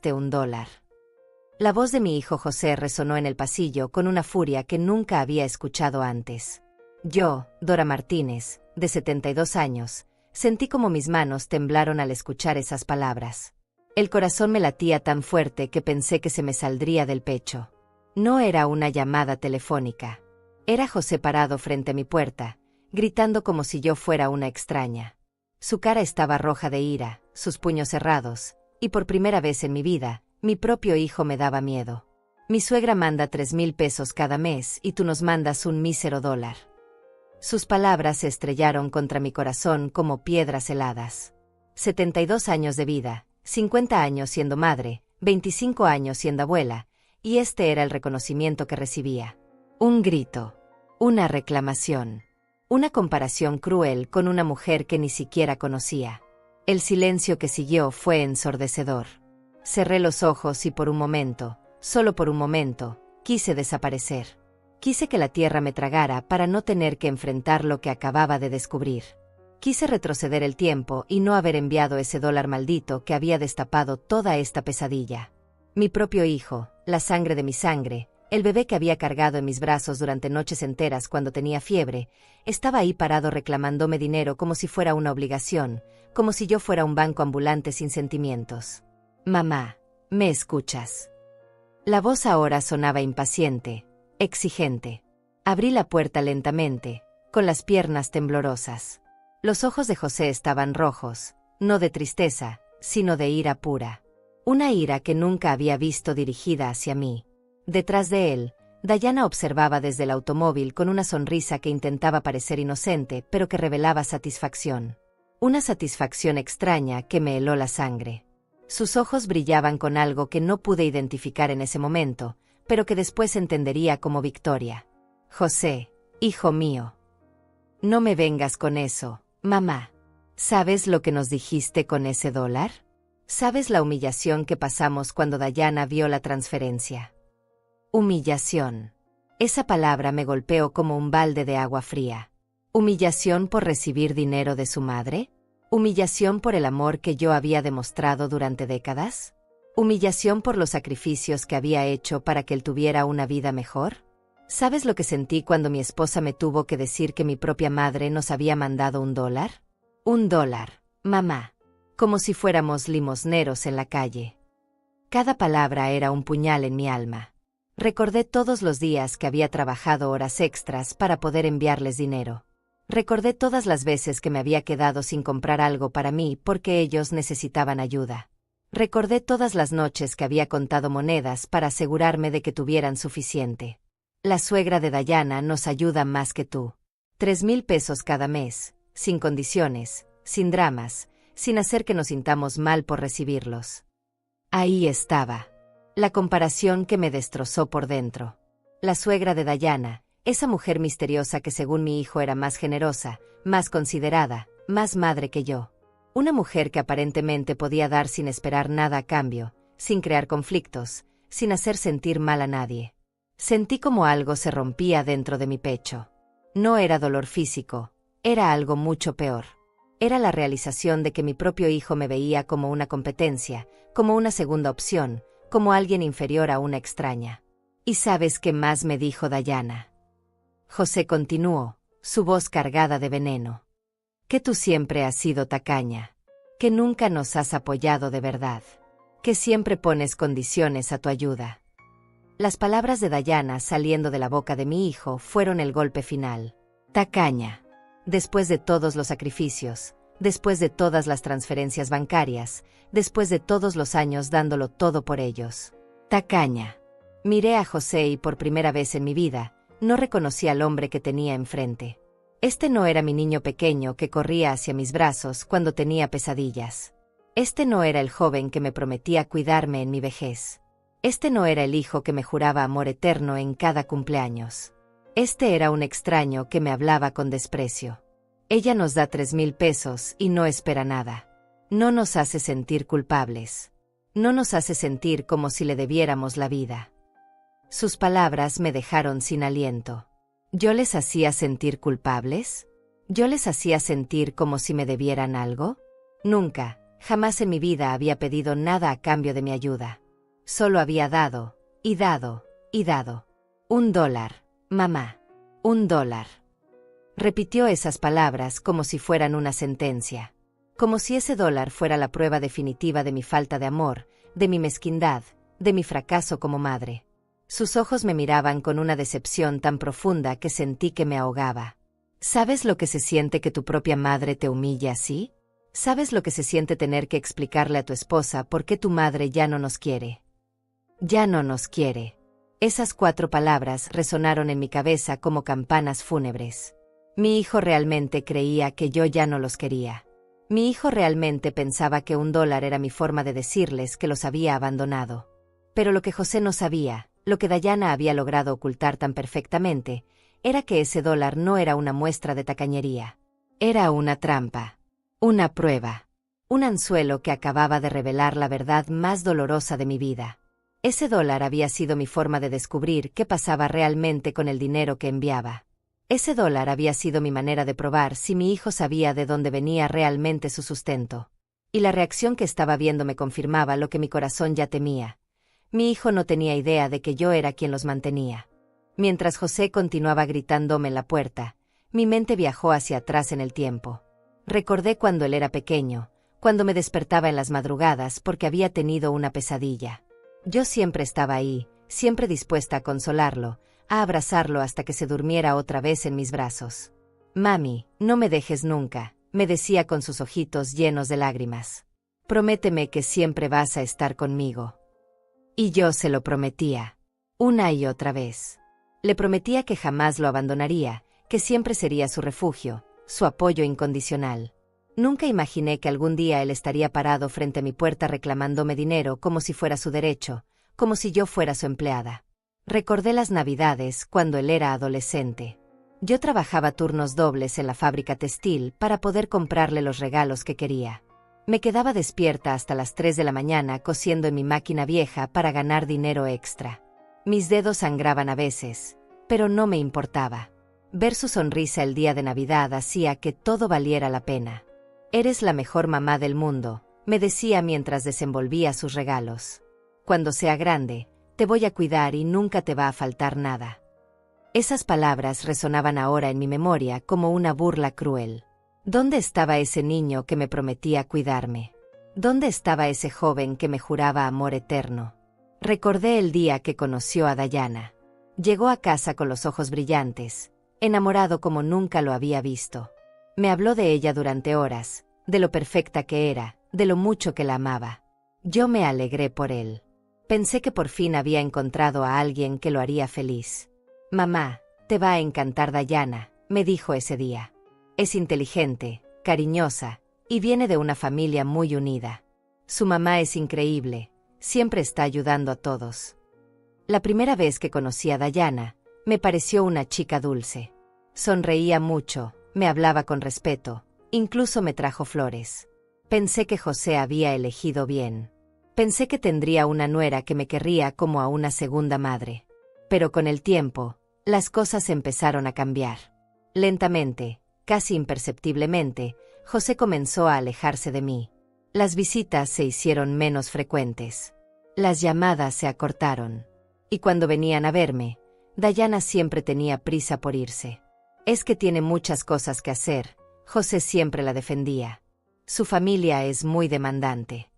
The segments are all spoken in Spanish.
$1. La voz de mi hijo José resonó en el pasillo con una furia que nunca había escuchado antes. Yo, Dora Martínez, de 72 años, sentí como mis manos temblaron al escuchar esas palabras. El corazón me latía tan fuerte que pensé que se me saldría del pecho. No era una llamada telefónica. Era José parado frente a mi puerta, gritando como si yo fuera una extraña. Su cara estaba roja de ira, sus puños cerrados, y por primera vez en mi vida, mi propio hijo me daba miedo. Mi suegra manda $3,000 cada mes y tú nos mandas un mísero $1. Sus palabras se estrellaron contra mi corazón como piedras heladas. 72 años de vida, 50 años siendo madre, 25 años siendo abuela, y este era el reconocimiento que recibía. Un grito, una reclamación, una comparación cruel con una mujer que ni siquiera conocía. El silencio que siguió fue ensordecedor. Cerré los ojos y por un momento, solo por un momento, quise desaparecer. Quise que la tierra me tragara para no tener que enfrentar lo que acababa de descubrir. Quise retroceder el tiempo y no haber enviado ese $1 maldito que había destapado toda esta pesadilla. Mi propio hijo, la sangre de mi sangre, el bebé que había cargado en mis brazos durante noches enteras cuando tenía fiebre, estaba ahí parado reclamándome dinero como si fuera una obligación, como si yo fuera un banco ambulante sin sentimientos. Mamá, ¿me escuchas? La voz ahora sonaba impaciente, exigente. Abrí la puerta lentamente, con las piernas temblorosas. Los ojos de José estaban rojos, no de tristeza, sino de ira pura. Una ira que nunca había visto dirigida hacia mí. Detrás de él, Dayana observaba desde el automóvil con una sonrisa que intentaba parecer inocente, pero que revelaba satisfacción. Una satisfacción extraña que me heló la sangre. Sus ojos brillaban con algo que no pude identificar en ese momento, pero que después entendería como victoria. José, hijo mío. No me vengas con eso, mamá. ¿Sabes lo que nos dijiste con ese $1? ¿Sabes la humillación que pasamos cuando Dayana vio la transferencia? Humillación. Esa palabra me golpeó como un balde de agua fría. ¿Humillación por recibir dinero de su madre? ¿Humillación por el amor que yo había demostrado durante décadas? ¿Humillación por los sacrificios que había hecho para que él tuviera una vida mejor? ¿Sabes lo que sentí cuando mi esposa me tuvo que decir que mi propia madre nos había mandado $1? $1, mamá. Como si fuéramos limosneros en la calle. Cada palabra era un puñal en mi alma. Recordé todos los días que había trabajado horas extras para poder enviarles dinero. Recordé todas las veces que me había quedado sin comprar algo para mí porque ellos necesitaban ayuda. Recordé todas las noches que había contado monedas para asegurarme de que tuvieran suficiente. La suegra de Dayana nos ayuda más que tú. $3,000 cada mes, sin condiciones, sin dramas, sin hacer que nos sintamos mal por recibirlos. Ahí estaba. La comparación que me destrozó por dentro. La suegra de Dayana, esa mujer misteriosa que según mi hijo era más generosa, más considerada, más madre que yo. Una mujer que aparentemente podía dar sin esperar nada a cambio, sin crear conflictos, sin hacer sentir mal a nadie. Sentí como algo se rompía dentro de mi pecho. No era dolor físico, era algo mucho peor. Era la realización de que mi propio hijo me veía como una competencia, como una segunda opción, como alguien inferior a una extraña. ¿Y sabes qué más me dijo Dayana? José continuó, su voz cargada de veneno. Que tú siempre has sido tacaña. Que nunca nos has apoyado de verdad. Que siempre pones condiciones a tu ayuda. Las palabras de Dayana saliendo de la boca de mi hijo fueron el golpe final. Tacaña. Después de todos los sacrificios, después de todas las transferencias bancarias, después de todos los años dándolo todo por ellos. Tacaña. Miré a José y por primera vez en mi vida, no reconocí al hombre que tenía enfrente. Este no era mi niño pequeño que corría hacia mis brazos cuando tenía pesadillas. Este no era el joven que me prometía cuidarme en mi vejez. Este no era el hijo que me juraba amor eterno en cada cumpleaños. Este era un extraño que me hablaba con desprecio. Ella nos da $3,000 y no espera nada. No nos hace sentir culpables. No nos hace sentir como si le debiéramos la vida. Sus palabras me dejaron sin aliento. ¿Yo les hacía sentir culpables? ¿Yo les hacía sentir como si me debieran algo? Nunca, Jamás en mi vida había pedido nada a cambio de mi ayuda. Solo había dado, y dado, y dado. $1, mamá. $1. Repitió esas palabras como si fueran una sentencia. Como si ese dólar fuera la prueba definitiva de mi falta de amor, de mi mezquindad, de mi fracaso como madre. Sus ojos me miraban con una decepción tan profunda que sentí que me ahogaba. ¿Sabes lo que se siente que tu propia madre te humille así? ¿Sabes lo que se siente tener que explicarle a tu esposa por qué tu madre ya no nos quiere? Ya no nos quiere. Esas 4 palabras resonaron en mi cabeza como campanas fúnebres. Mi hijo realmente creía que yo ya no los quería. Mi hijo realmente pensaba que $1 era mi forma de decirles que los había abandonado. Pero lo que José no sabía, lo que Dayana había logrado ocultar tan perfectamente, era que ese dólar no era una muestra de tacañería. Era una trampa. Una prueba. Un anzuelo que acababa de revelar la verdad más dolorosa de mi vida. Ese dólar había sido mi forma de descubrir qué pasaba realmente con el dinero que enviaba. Ese dólar había sido mi manera de probar si mi hijo sabía de dónde venía realmente su sustento. Y la reacción que estaba viendo me confirmaba lo que mi corazón ya temía. Mi hijo no tenía idea de que yo era quien los mantenía. Mientras José continuaba gritándome en la puerta, mi mente viajó hacia atrás en el tiempo. Recordé cuando él era pequeño, cuando me despertaba en las madrugadas porque había tenido una pesadilla. Yo siempre estaba ahí, siempre dispuesta a consolarlo, a abrazarlo hasta que se durmiera otra vez en mis brazos. «Mami, no me dejes nunca», me decía con sus ojitos llenos de lágrimas. «Prométeme que siempre vas a estar conmigo». Y yo se lo prometía, una y otra vez. Le prometía que jamás lo abandonaría, que siempre sería su refugio, su apoyo incondicional. Nunca imaginé que algún día él estaría parado frente a mi puerta reclamándome dinero como si fuera su derecho, como si yo fuera su empleada. Recordé las Navidades cuando él era adolescente. Yo trabajaba turnos dobles en la fábrica textil para poder comprarle los regalos que quería. Me quedaba despierta hasta las 3 de la mañana cosiendo en mi máquina vieja para ganar dinero extra. Mis dedos sangraban a veces, pero no me importaba. Ver su sonrisa el día de Navidad hacía que todo valiera la pena. «Eres la mejor mamá del mundo», me decía mientras desenvolvía sus regalos. «Cuando sea grande, te voy a cuidar y nunca te va a faltar nada». Esas palabras resonaban ahora en mi memoria como una burla cruel. ¿Dónde estaba ese niño que me prometía cuidarme? ¿Dónde estaba ese joven que me juraba amor eterno? Recordé el día que conoció a Dayana. Llegó a casa con los ojos brillantes, enamorado como nunca lo había visto. Me habló de ella durante horas, de lo perfecta que era, de lo mucho que la amaba. Yo me alegré por él. Pensé que por fin había encontrado a alguien que lo haría feliz. «Mamá, te va a encantar Dayana», me dijo ese día. «Es inteligente, cariñosa, y viene de una familia muy unida. Su mamá es increíble, siempre está ayudando a todos». La primera vez que conocí a Dayana, me pareció una chica dulce. Sonreía mucho, me hablaba con respeto, incluso me trajo flores. Pensé que José había elegido bien. Pensé que tendría una nuera que me querría como a una segunda madre. Pero con el tiempo, las cosas empezaron a cambiar. Lentamente, casi imperceptiblemente, José comenzó a alejarse de mí. Las visitas se hicieron menos frecuentes. Las llamadas se acortaron. Y cuando venían a verme, Dayana siempre tenía prisa por irse. «Es que tiene muchas cosas que hacer», José siempre la defendía. «Su familia es muy demandante».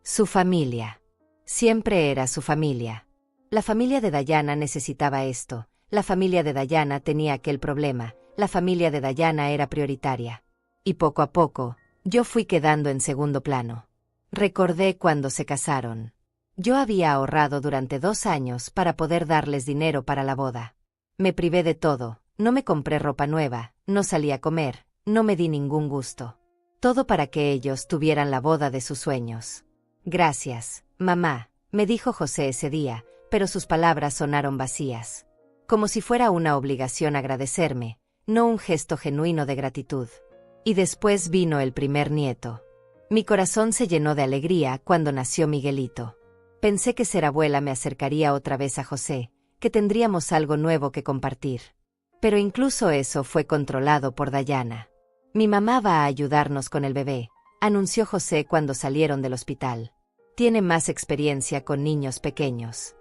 Su familia. Siempre era su familia. La familia de Dayana necesitaba esto, la familia de Dayana tenía aquel problema, la familia de Dayana era prioritaria. Y poco a poco, yo fui quedando en segundo plano. Recordé cuando se casaron. Yo había ahorrado durante 2 años para poder darles dinero para la boda. Me privé de todo, no me compré ropa nueva, no salí a comer, no me di ningún gusto. Todo para que ellos tuvieran la boda de sus sueños. «Gracias, mamá», me dijo José ese día, pero sus palabras sonaron vacías. Como si fuera una obligación agradecerme, no un gesto genuino de gratitud. Y después vino el primer nieto. Mi corazón se llenó de alegría cuando nació Miguelito. Pensé que ser abuela me acercaría otra vez a José, que tendríamos algo nuevo que compartir. Pero incluso eso fue controlado por Dayana. «Mi mamá va a ayudarnos con el bebé», anunció José cuando salieron del hospital. Tiene más experiencia con niños pequeños.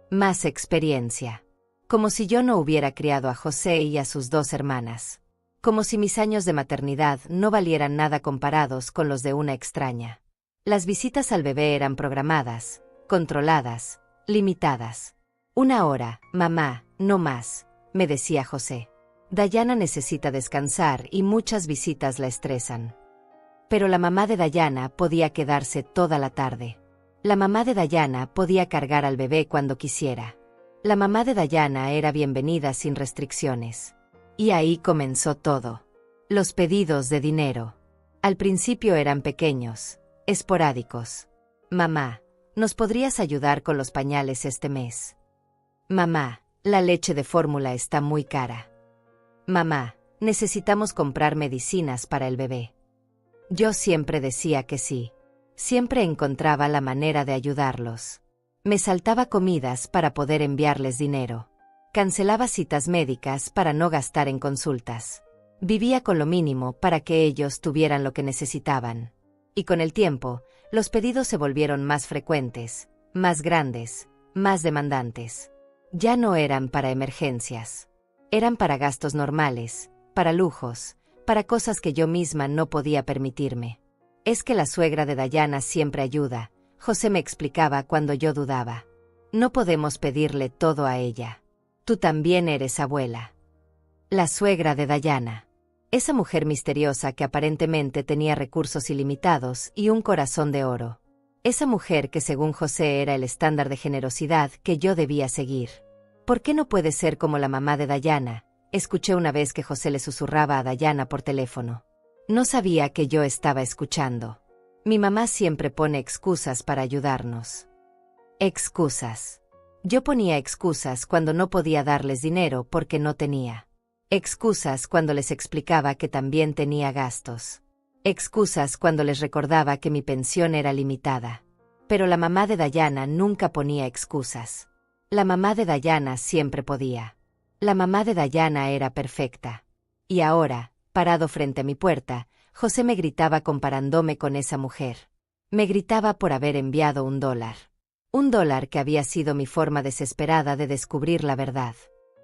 Más experiencia. Como si yo no hubiera criado a José y a sus 2 hermanas. Como si mis años de maternidad no valieran nada comparados con los de una extraña. Las visitas al bebé eran programadas, controladas, limitadas. 1 hora, mamá, no más, me decía José. Dayana necesita descansar y muchas visitas la estresan. Pero la mamá de Dayana podía quedarse toda la tarde. La mamá de Dayana podía cargar al bebé cuando quisiera. La mamá de Dayana era bienvenida sin restricciones. Y ahí comenzó todo. Los pedidos de dinero. Al principio eran pequeños, esporádicos. Mamá, ¿nos podrías ayudar con los pañales este mes? Mamá, la leche de fórmula está muy cara. Mamá, necesitamos comprar medicinas para el bebé. Yo siempre decía que sí. Siempre encontraba la manera de ayudarlos. Me saltaba comidas para poder enviarles dinero. Cancelaba citas médicas para no gastar en consultas. Vivía con lo mínimo para que ellos tuvieran lo que necesitaban. Y con el tiempo, los pedidos se volvieron más frecuentes, más grandes, más demandantes. Ya no eran para emergencias. Eran para gastos normales, para lujos, para cosas que yo misma no podía permitirme. Es que la suegra de Dayana siempre ayuda, José me explicaba cuando yo dudaba. No podemos pedirle todo a ella. Tú también eres abuela. La suegra de Dayana. Esa mujer misteriosa que aparentemente tenía recursos ilimitados y un corazón de oro. Esa mujer que según José era el estándar de generosidad que yo debía seguir. ¿Por qué no puede ser como la mamá de Dayana? Escuché una vez que José le susurraba a Dayana por teléfono. No sabía que yo estaba escuchando. Mi mamá siempre pone excusas para ayudarnos. Excusas. Yo ponía excusas cuando no podía darles dinero porque no tenía. Excusas cuando les explicaba que también tenía gastos. Excusas cuando les recordaba que mi pensión era limitada. Pero la mamá de Dayana nunca ponía excusas. La mamá de Dayana siempre podía. La mamá de Dayana era perfecta. Y ahora, parado frente a mi puerta, José me gritaba comparándome con esa mujer. Me gritaba por haber enviado $1. $1 que había sido mi forma desesperada de descubrir la verdad.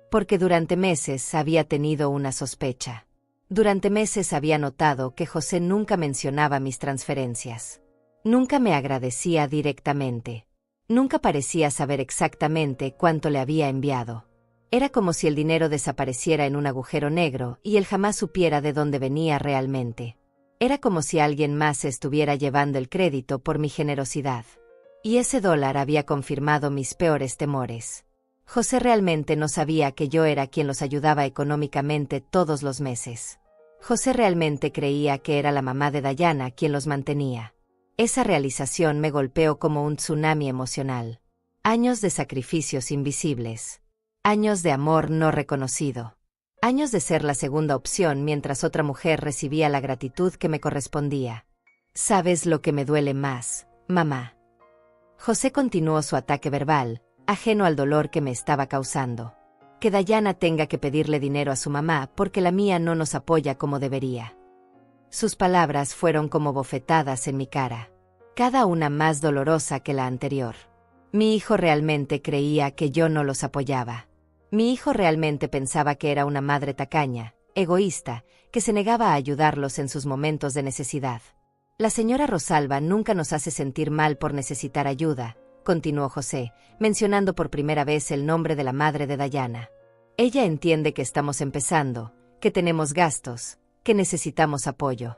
Porque durante meses había tenido una sospecha. Durante meses había notado que José nunca mencionaba mis transferencias. Nunca me agradecía directamente. Nunca parecía saber exactamente cuánto le había enviado. Era como si el dinero desapareciera en un agujero negro y él jamás supiera de dónde venía realmente. Era como si alguien más estuviera llevando el crédito por mi generosidad. Y ese $1 había confirmado mis peores temores. José realmente no sabía que yo era quien los ayudaba económicamente todos los meses. José realmente creía que era la mamá de Dayana quien los mantenía. Esa realización me golpeó como un tsunami emocional. Años de sacrificios invisibles. Años de amor no reconocido. Años de ser la segunda opción mientras otra mujer recibía la gratitud que me correspondía. ¿Sabes lo que me duele más, mamá? José continuó su ataque verbal, ajeno al dolor que me estaba causando. Que Dayana tenga que pedirle dinero a su mamá porque la mía no nos apoya como debería. Sus palabras fueron como bofetadas en mi cara, cada una más dolorosa que la anterior. Mi hijo realmente creía que yo no los apoyaba. Mi hijo realmente pensaba que era una madre tacaña, egoísta, que se negaba a ayudarlos en sus momentos de necesidad. La señora Rosalba nunca nos hace sentir mal por necesitar ayuda, continuó José, mencionando por primera vez el nombre de la madre de Dayana. Ella entiende que estamos empezando, que tenemos gastos, que necesitamos apoyo.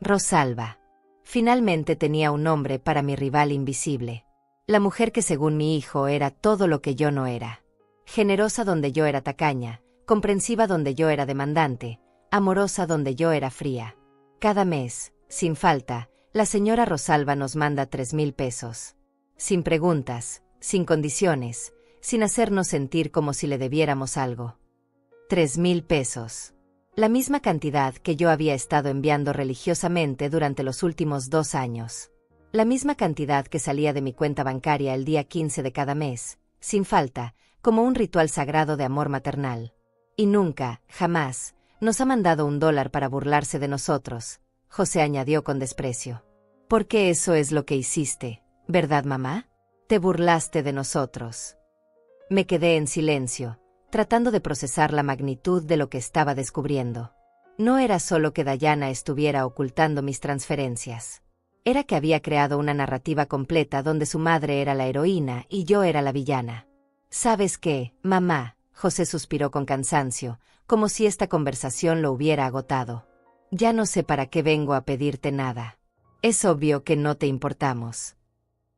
Rosalba. Finalmente tenía un nombre para mi rival invisible. La mujer que según mi hijo era todo lo que yo no era. Generosa donde yo era tacaña, comprensiva donde yo era demandante, amorosa donde yo era fría. Cada mes, sin falta, la señora Rosalba nos manda 3,000 pesos. Sin preguntas, sin condiciones, sin hacernos sentir como si le debiéramos algo. 3,000 pesos. La misma cantidad que yo había estado enviando religiosamente durante los últimos 2 años. La misma cantidad que salía de mi cuenta bancaria el día 15 de cada mes, sin falta, como un ritual sagrado de amor maternal. Y nunca, jamás, nos ha mandado $1 para burlarse de nosotros. José añadió con desprecio. Porque eso es lo que hiciste, ¿verdad, mamá? Te burlaste de nosotros. Me quedé en silencio, tratando de procesar la magnitud de lo que estaba descubriendo. No era solo que Dayana estuviera ocultando mis transferencias. Era que había creado una narrativa completa donde su madre era la heroína y yo era la villana. ¿Sabes qué, mamá? José suspiró con cansancio, como si esta conversación lo hubiera agotado. Ya no sé para qué vengo a pedirte nada. Es obvio que no te importamos.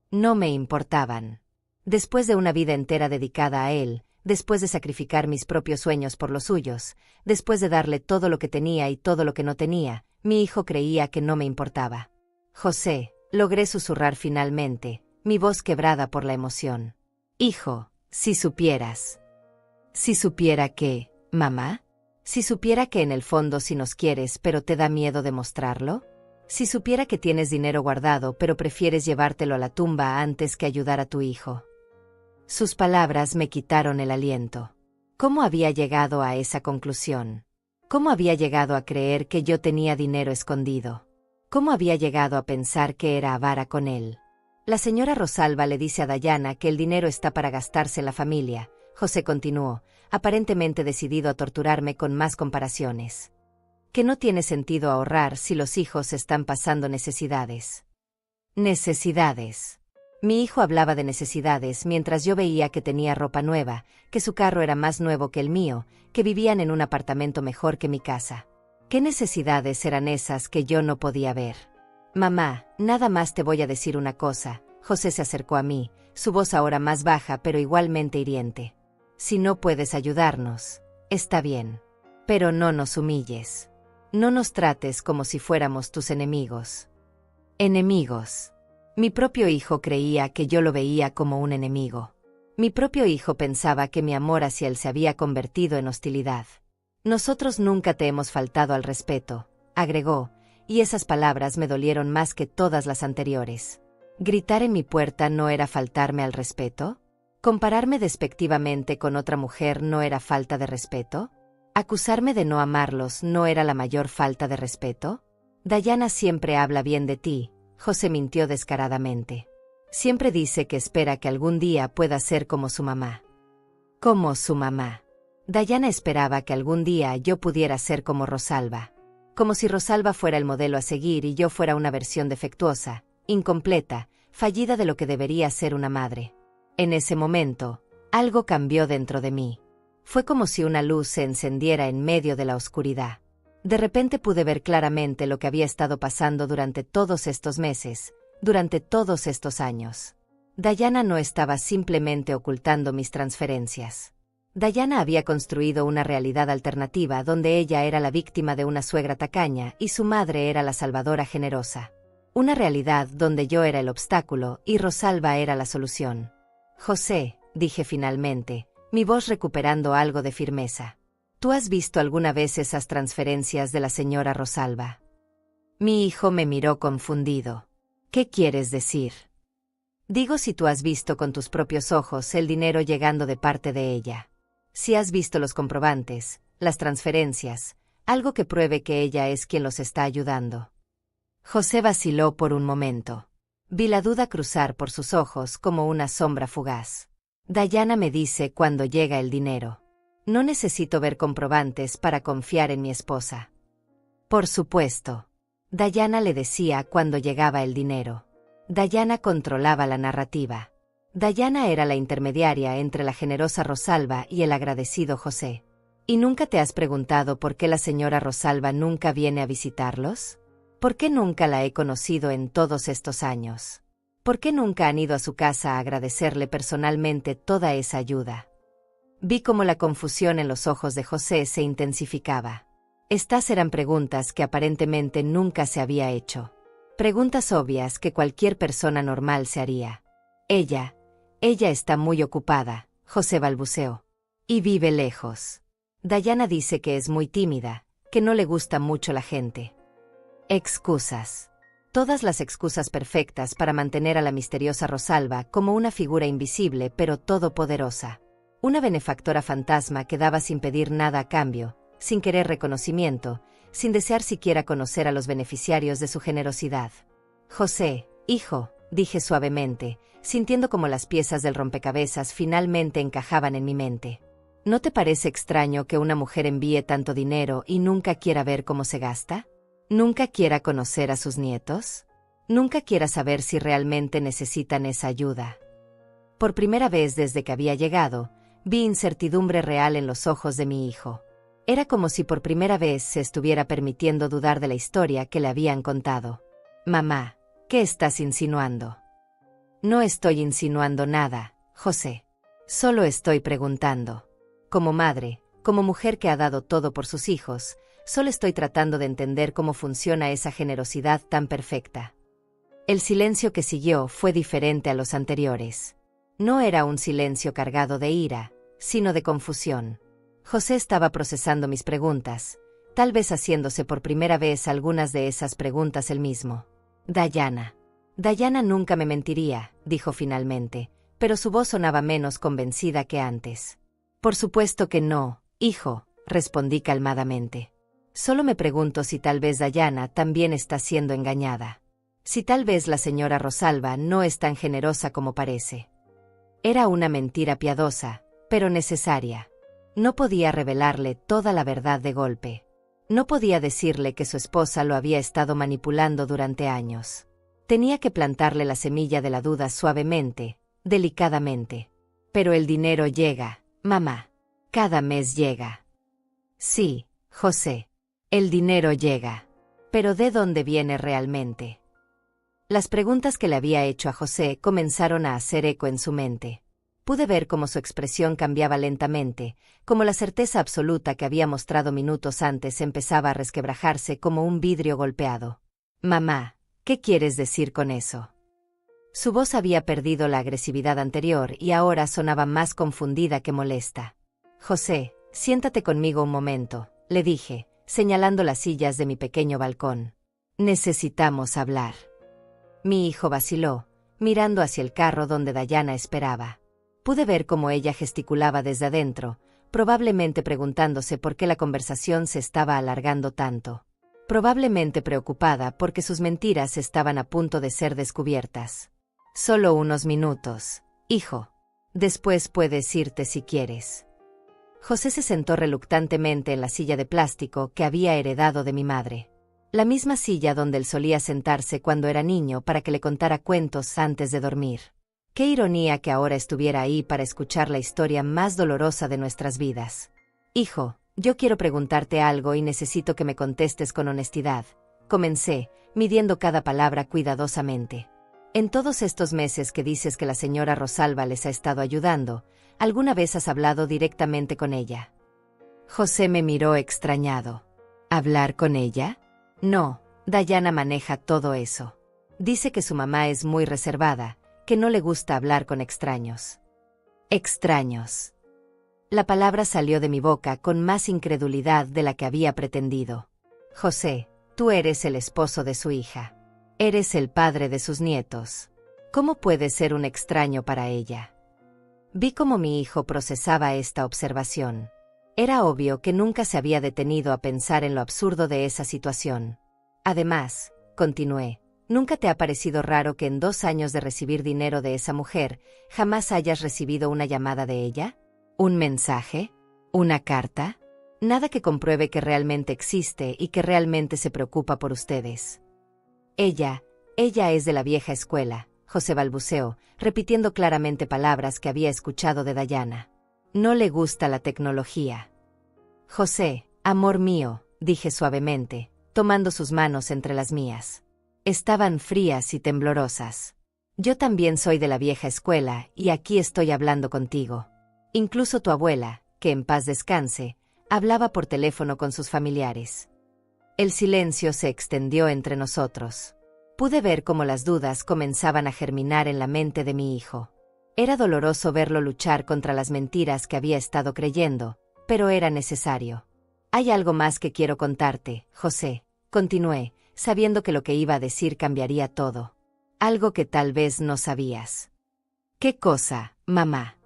No me importaban. Después de una vida entera dedicada a él, después de sacrificar mis propios sueños por los suyos, después de darle todo lo que tenía y todo lo que no tenía, mi hijo creía que no me importaba. José, logré susurrar finalmente, mi voz quebrada por la emoción. Hijo, si supieras. Si supiera que, mamá. Si supiera que en el fondo sí nos quieres pero te da miedo demostrarlo. Si supiera que tienes dinero guardado pero prefieres llevártelo a la tumba antes que ayudar a tu hijo. Sus palabras me quitaron el aliento. ¿Cómo había llegado a esa conclusión? ¿Cómo había llegado a creer que yo tenía dinero escondido? ¿Cómo había llegado a pensar que era avara con él? La señora Rosalba le dice a Dayana que el dinero está para gastarse en la familia. José continuó, aparentemente decidido a torturarme con más comparaciones. Que no tiene sentido ahorrar si los hijos están pasando necesidades. Necesidades. Mi hijo hablaba de necesidades mientras yo veía que tenía ropa nueva, que su carro era más nuevo que el mío, que vivían en un apartamento mejor que mi casa. ¿Qué necesidades eran esas que yo no podía ver? Mamá, nada más te voy a decir una cosa. José se acercó a mí, su voz ahora más baja pero igualmente hiriente. Si no puedes ayudarnos, está bien. Pero no nos humilles. No nos trates como si fuéramos tus enemigos. Enemigos. Mi propio hijo creía que yo lo veía como un enemigo. Mi propio hijo pensaba que mi amor hacia él se había convertido en hostilidad. Nosotros nunca te hemos faltado al respeto, agregó, y esas palabras me dolieron más que todas las anteriores. ¿Gritar en mi puerta no era faltarme al respeto? ¿Compararme despectivamente con otra mujer no era falta de respeto? ¿Acusarme de no amarlos no era la mayor falta de respeto? Dayana siempre habla bien de ti, José mintió descaradamente. Siempre dice que espera que algún día pueda ser como su mamá. Como su mamá. Dayana esperaba que algún día yo pudiera ser como Rosalba. Como si Rosalba fuera el modelo a seguir y yo fuera una versión defectuosa, incompleta, fallida de lo que debería ser una madre. En ese momento, algo cambió dentro de mí. Fue como si una luz se encendiera en medio de la oscuridad. De repente pude ver claramente lo que había estado pasando durante todos estos meses, durante todos estos años. Dayana no estaba simplemente ocultando mis transferencias. Dayana había construido una realidad alternativa donde ella era la víctima de una suegra tacaña y su madre era la salvadora generosa. Una realidad donde yo era el obstáculo y Rosalba era la solución. José, dije finalmente, mi voz recuperando algo de firmeza. ¿Tú has visto alguna vez esas transferencias de la señora Rosalba? Mi hijo me miró confundido. ¿Qué quieres decir? Digo si tú has visto con tus propios ojos el dinero llegando de parte de ella. Si has visto los comprobantes, las transferencias, algo que pruebe que ella es quien los está ayudando. José vaciló por un momento. Vi la duda cruzar por sus ojos como una sombra fugaz. Dayana me dice cuando llega el dinero. No necesito ver comprobantes para confiar en mi esposa. Por supuesto. Dayana le decía cuando llegaba el dinero. Dayana controlaba la narrativa. Dayana era la intermediaria entre la generosa Rosalba y el agradecido José. ¿Y nunca te has preguntado por qué la señora Rosalba nunca viene a visitarlos? ¿Por qué nunca la he conocido en todos estos años? ¿Por qué nunca han ido a su casa a agradecerle personalmente toda esa ayuda? Vi cómo la confusión en los ojos de José se intensificaba. Estas eran preguntas que aparentemente nunca se había hecho. Preguntas obvias que cualquier persona normal se haría. Ella está muy ocupada, José balbuceó. Y vive lejos. Dayana dice que es muy tímida, que no le gusta mucho la gente. Excusas. Todas las excusas perfectas para mantener a la misteriosa Rosalba como una figura invisible pero todopoderosa. Una benefactora fantasma que daba sin pedir nada a cambio, sin querer reconocimiento, sin desear siquiera conocer a los beneficiarios de su generosidad. José, hijo, dije suavemente, sintiendo como las piezas del rompecabezas finalmente encajaban en mi mente. ¿No te parece extraño que una mujer envíe tanto dinero y nunca quiera ver cómo se gasta? ¿Nunca quiera conocer a sus nietos? ¿Nunca quiera saber si realmente necesitan esa ayuda? Por primera vez desde que había llegado, vi incertidumbre real en los ojos de mi hijo. Era como si por primera vez se estuviera permitiendo dudar de la historia que le habían contado. Mamá, ¿qué estás insinuando? No estoy insinuando nada, José. Solo estoy preguntando. Como madre, como mujer que ha dado todo por sus hijos, solo estoy tratando de entender cómo funciona esa generosidad tan perfecta. El silencio que siguió fue diferente a los anteriores. No era un silencio cargado de ira, sino de confusión. José estaba procesando mis preguntas, tal vez haciéndose por primera vez algunas de esas preguntas él mismo. Dayana. Dayana nunca me mentiría, dijo finalmente, pero su voz sonaba menos convencida que antes. Por supuesto que no, hijo, respondí calmadamente. Solo me pregunto si tal vez Dayana también está siendo engañada. Si tal vez la señora Rosalba no es tan generosa como parece. Era una mentira piadosa, pero necesaria. No podía revelarle toda la verdad de golpe. No podía decirle que su esposa lo había estado manipulando durante años. Tenía que plantarle la semilla de la duda suavemente, delicadamente. Pero el dinero llega, mamá. Cada mes llega. Sí, José. El dinero llega. Pero ¿de dónde viene realmente? Las preguntas que le había hecho a José comenzaron a hacer eco en su mente. Pude ver cómo su expresión cambiaba lentamente, como la certeza absoluta que había mostrado minutos antes empezaba a resquebrajarse como un vidrio golpeado. Mamá, ¿qué quieres decir con eso? Su voz había perdido la agresividad anterior y ahora sonaba más confundida que molesta. José, siéntate conmigo un momento, le dije, señalando las sillas de mi pequeño balcón. Necesitamos hablar. Mi hijo vaciló, mirando hacia el carro donde Dayana esperaba. Pude ver cómo ella gesticulaba desde adentro, probablemente preguntándose por qué la conversación se estaba alargando tanto. Probablemente preocupada porque sus mentiras estaban a punto de ser descubiertas. Solo unos minutos, hijo. Después puedes irte si quieres. José se sentó reluctantemente en la silla de plástico que había heredado de mi madre. La misma silla donde él solía sentarse cuando era niño para que le contara cuentos antes de dormir. Qué ironía que ahora estuviera ahí para escuchar la historia más dolorosa de nuestras vidas. Hijo, yo quiero preguntarte algo y necesito que me contestes con honestidad. Comencé, midiendo cada palabra cuidadosamente. En todos estos meses que dices que la señora Rosalba les ha estado ayudando, ¿alguna vez has hablado directamente con ella? José me miró extrañado. ¿Hablar con ella? No, Dayana maneja todo eso. Dice que su mamá es muy reservada, que no le gusta hablar con extraños. Extraños. La palabra salió de mi boca con más incredulidad de la que había pretendido. José, tú eres el esposo de su hija. Eres el padre de sus nietos. ¿Cómo puedes ser un extraño para ella? Vi cómo mi hijo procesaba esta observación. Era obvio que nunca se había detenido a pensar en lo absurdo de esa situación. Además, continué, ¿nunca te ha parecido raro que en 2 años de recibir dinero de esa mujer, jamás hayas recibido una llamada de ella? ¿Un mensaje? ¿Una carta? Nada que compruebe que realmente existe y que realmente se preocupa por ustedes. Ella es de la vieja escuela, José balbuceó, repitiendo claramente palabras que había escuchado de Dayana. No le gusta la tecnología. José, amor mío, dije suavemente, tomando sus manos entre las mías. Estaban frías y temblorosas. Yo también soy de la vieja escuela y aquí estoy hablando contigo. Incluso tu abuela, que en paz descanse, hablaba por teléfono con sus familiares. El silencio se extendió entre nosotros. Pude ver cómo las dudas comenzaban a germinar en la mente de mi hijo. Era doloroso verlo luchar contra las mentiras que había estado creyendo, pero era necesario. Hay algo más que quiero contarte, José, continué, sabiendo que lo que iba a decir cambiaría todo. Algo que tal vez no sabías. ¿Qué cosa, mamá?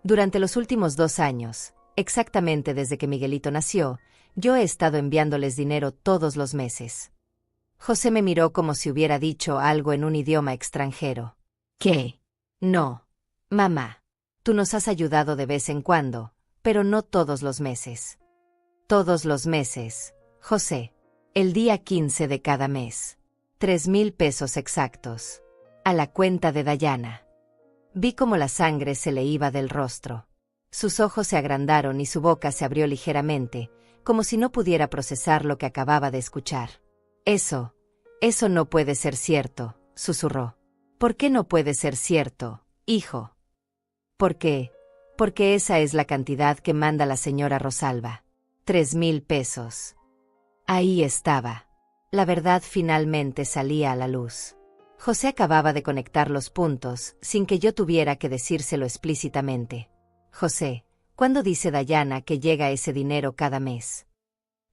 Durante los últimos 2 años, exactamente desde que Miguelito nació, Yo he estado enviándoles dinero todos los meses. José me miró como si hubiera dicho algo en un idioma extranjero. ¿Qué? No. Mamá. Tú nos has ayudado de vez en cuando, pero no todos los meses. Todos los meses, José. El día 15 de cada mes. 3,000 pesos exactos. A la cuenta de Dayana. Vi cómo la sangre se le iba del rostro. Sus ojos se agrandaron y su boca se abrió ligeramente, como si no pudiera procesar lo que acababa de escuchar. Eso no puede ser cierto, susurró. ¿Por qué no puede ser cierto, hijo? ¿Por qué? Porque esa es la cantidad que manda la señora Rosalba. 3,000 pesos. Ahí estaba. La verdad finalmente salía a la luz. José acababa de conectar los puntos, sin que yo tuviera que decírselo explícitamente. José, ¿cuándo dice Dayana que llega ese dinero cada mes?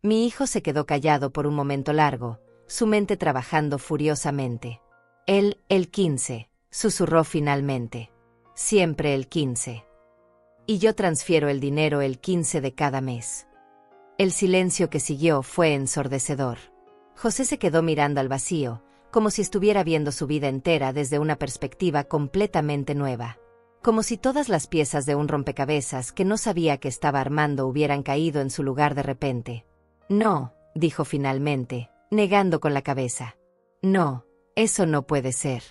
Mi hijo se quedó callado por un momento largo, su mente trabajando furiosamente. El 15, susurró finalmente. Siempre el 15. Y yo transfiero el dinero el 15 de cada mes. El silencio que siguió fue ensordecedor. José se quedó mirando al vacío, como si estuviera viendo su vida entera desde una perspectiva completamente nueva. Como si todas las piezas de un rompecabezas que no sabía que estaba armando hubieran caído en su lugar de repente. No, dijo finalmente, negando con la cabeza. No, eso no puede ser.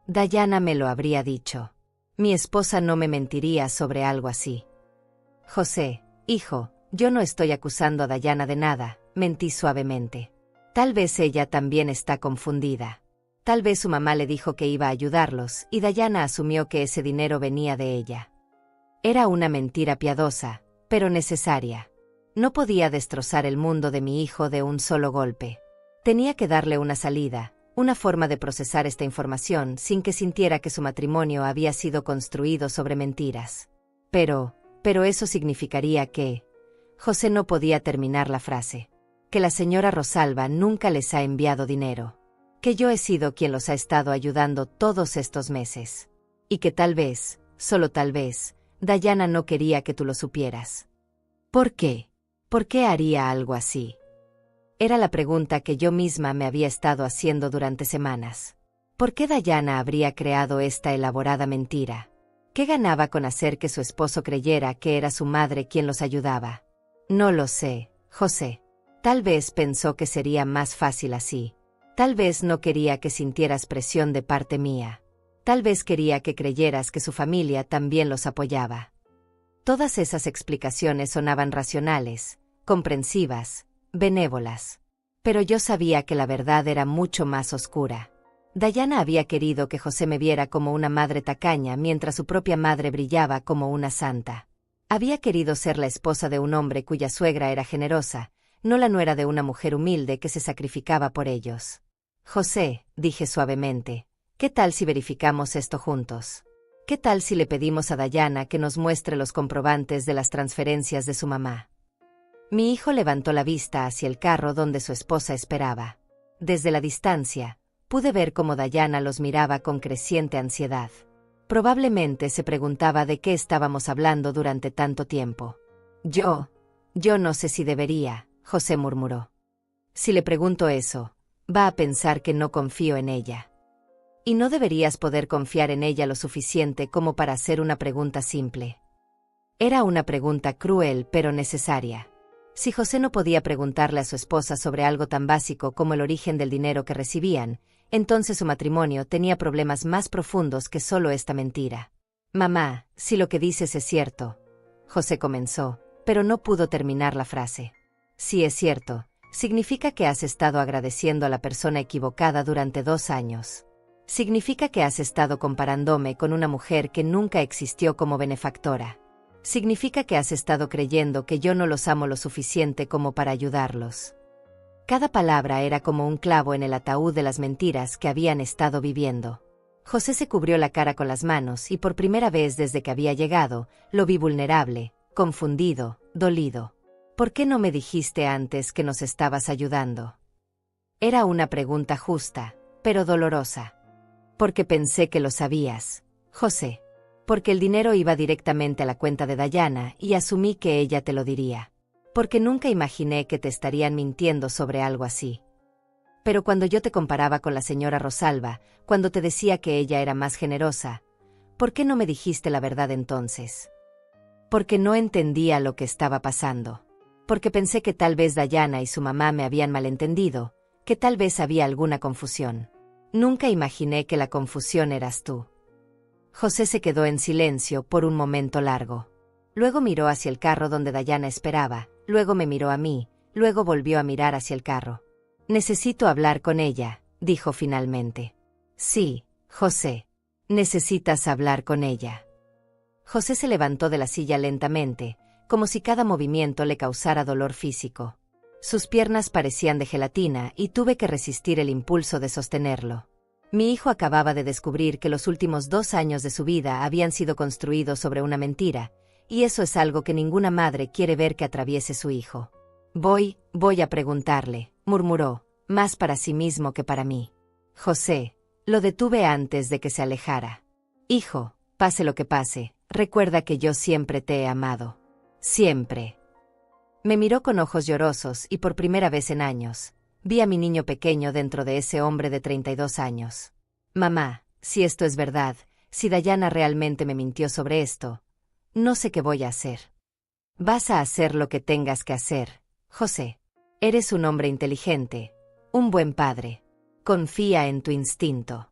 Dayana me lo habría dicho. Mi esposa no me mentiría sobre algo así. José, hijo, yo no estoy acusando a Dayana de nada, mentí suavemente. Tal vez ella también está confundida. Tal vez su mamá le dijo que iba a ayudarlos y Dayana asumió que ese dinero venía de ella. Era una mentira piadosa, pero necesaria. No podía destrozar el mundo de mi hijo de un solo golpe. Tenía que darle una salida, una forma de procesar esta información sin que sintiera que su matrimonio había sido construido sobre mentiras. Pero eso significaría que... José no podía terminar la frase. Que la señora Rosalba nunca les ha enviado dinero. Que yo he sido quien los ha estado ayudando todos estos meses. Y que tal vez, solo tal vez, Dayana no quería que tú lo supieras. ¿Por qué? ¿Por qué haría algo así? Era la pregunta que yo misma me había estado haciendo durante semanas. ¿Por qué Dayana habría creado esta elaborada mentira? ¿Qué ganaba con hacer que su esposo creyera que era su madre quien los ayudaba? No lo sé, José. Tal vez pensó que sería más fácil así. Tal vez no quería que sintieras presión de parte mía. Tal vez quería que creyeras que su familia también los apoyaba. Todas esas explicaciones sonaban racionales, comprensivas, benévolas. Pero yo sabía que la verdad era mucho más oscura. Dayana había querido que José me viera como una madre tacaña mientras su propia madre brillaba como una santa. Había querido ser la esposa de un hombre cuya suegra era generosa, no la nuera de una mujer humilde que se sacrificaba por ellos. José, dije suavemente, ¿qué tal si verificamos esto juntos? ¿Qué tal si le pedimos a Dayana que nos muestre los comprobantes de las transferencias de su mamá? Mi hijo levantó la vista hacia el carro donde su esposa esperaba. Desde la distancia, pude ver cómo Dayana los miraba con creciente ansiedad. Probablemente se preguntaba de qué estábamos hablando durante tanto tiempo. Yo no sé si debería, José murmuró. Si le pregunto eso, va a pensar que no confío en ella. Y no deberías poder confiar en ella lo suficiente como para hacer una pregunta simple. Era una pregunta cruel pero necesaria. Si José no podía preguntarle a su esposa sobre algo tan básico como el origen del dinero que recibían, entonces su matrimonio tenía problemas más profundos que solo esta mentira. Mamá, si lo que dices es cierto, José comenzó, pero no pudo terminar la frase. Si es cierto, significa que has estado agradeciendo a la persona equivocada durante 2 años. Significa que has estado comparándome con una mujer que nunca existió como benefactora. Significa que has estado creyendo que yo no los amo lo suficiente como para ayudarlos. Cada palabra era como un clavo en el ataúd de las mentiras que habían estado viviendo. José se cubrió la cara con las manos y por primera vez desde que había llegado, lo vi vulnerable, confundido, dolido. ¿Por qué no me dijiste antes que nos estabas ayudando? Era una pregunta justa, pero dolorosa. Porque pensé que lo sabías, José. Porque el dinero iba directamente a la cuenta de Dayana y asumí que ella te lo diría. Porque nunca imaginé que te estarían mintiendo sobre algo así. Pero cuando yo te comparaba con la señora Rosalba, cuando te decía que ella era más generosa, ¿por qué no me dijiste la verdad entonces? Porque no entendía lo que estaba pasando. Porque pensé que tal vez Dayana y su mamá me habían malentendido, que tal vez había alguna confusión. Nunca imaginé que la confusión eras tú. José se quedó en silencio por un momento largo. Luego miró hacia el carro donde Dayana esperaba, luego me miró a mí, luego volvió a mirar hacia el carro. Necesito hablar con ella, dijo finalmente. Sí, José. Necesitas hablar con ella. José se levantó de la silla lentamente, como si cada movimiento le causara dolor físico. Sus piernas parecían de gelatina y tuve que resistir el impulso de sostenerlo. Mi hijo acababa de descubrir que los últimos 2 años de su vida habían sido construidos sobre una mentira, y eso es algo que ninguna madre quiere ver que atraviese su hijo. Voy a preguntarle, murmuró, más para sí mismo que para mí. José, lo detuve antes de que se alejara. Hijo, pase lo que pase, recuerda que yo siempre te he amado. Siempre. Me miró con ojos llorosos y por primera vez en años, vi a mi niño pequeño dentro de ese hombre de 32 años. Mamá, si esto es verdad, si Dayana realmente me mintió sobre esto, no sé qué voy a hacer. Vas a hacer lo que tengas que hacer, José. Eres un hombre inteligente, un buen padre. Confía en tu instinto.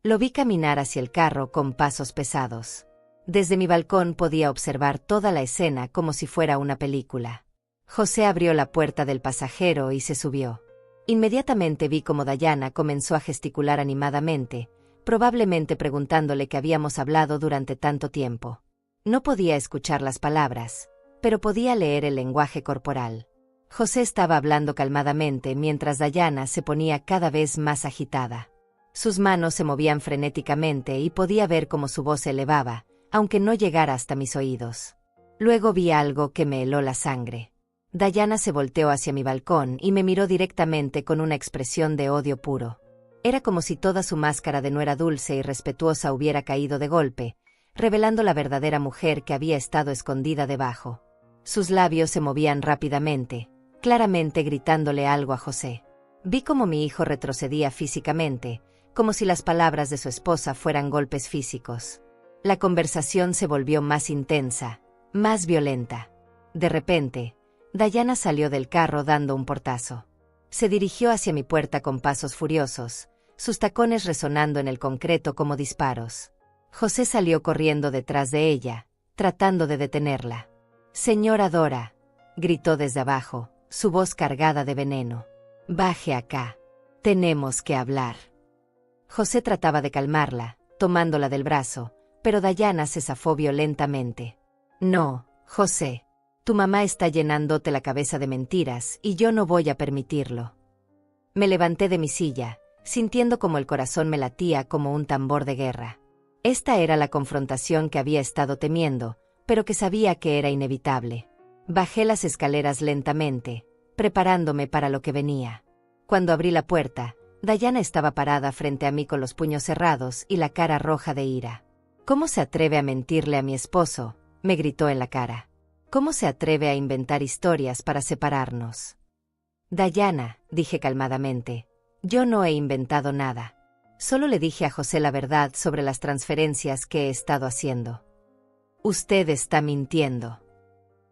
Lo vi caminar hacia el carro con pasos pesados. Desde mi balcón podía observar toda la escena como si fuera una película. José abrió la puerta del pasajero y se subió. Inmediatamente vi cómo Dayana comenzó a gesticular animadamente, probablemente preguntándole qué habíamos hablado durante tanto tiempo. No podía escuchar las palabras, pero podía leer el lenguaje corporal. José estaba hablando calmadamente mientras Dayana se ponía cada vez más agitada. Sus manos se movían frenéticamente y podía ver cómo su voz se elevaba, aunque no llegara hasta mis oídos. Luego vi algo que me heló la sangre. Dayana se volteó hacia mi balcón y me miró directamente con una expresión de odio puro. Era como si toda su máscara de nuera dulce y respetuosa hubiera caído de golpe, revelando la verdadera mujer que había estado escondida debajo. Sus labios se movían rápidamente, claramente gritándole algo a José. Vi cómo mi hijo retrocedía físicamente, como si las palabras de su esposa fueran golpes físicos. La conversación se volvió más intensa, más violenta. De repente, Dayana salió del carro dando un portazo. Se dirigió hacia mi puerta con pasos furiosos, sus tacones resonando en el concreto como disparos. José salió corriendo detrás de ella, tratando de detenerla. «Señora Dora», gritó desde abajo, su voz cargada de veneno. «Baje acá. Tenemos que hablar». José trataba de calmarla, tomándola del brazo, pero Dayana se zafó violentamente. «No, José. Tu mamá está llenándote la cabeza de mentiras y yo no voy a permitirlo». Me levanté de mi silla, sintiendo como el corazón me latía como un tambor de guerra. Esta era la confrontación que había estado temiendo, pero que sabía que era inevitable. Bajé las escaleras lentamente, preparándome para lo que venía. Cuando abrí la puerta, Dayana estaba parada frente a mí con los puños cerrados y la cara roja de ira. «¿Cómo se atreve a mentirle a mi esposo?», me gritó en la cara. «¿Cómo se atreve a inventar historias para separarnos?». «Dayana», dije calmadamente, «yo no he inventado nada. Solo le dije a José la verdad sobre las transferencias que he estado haciendo». «Usted está mintiendo».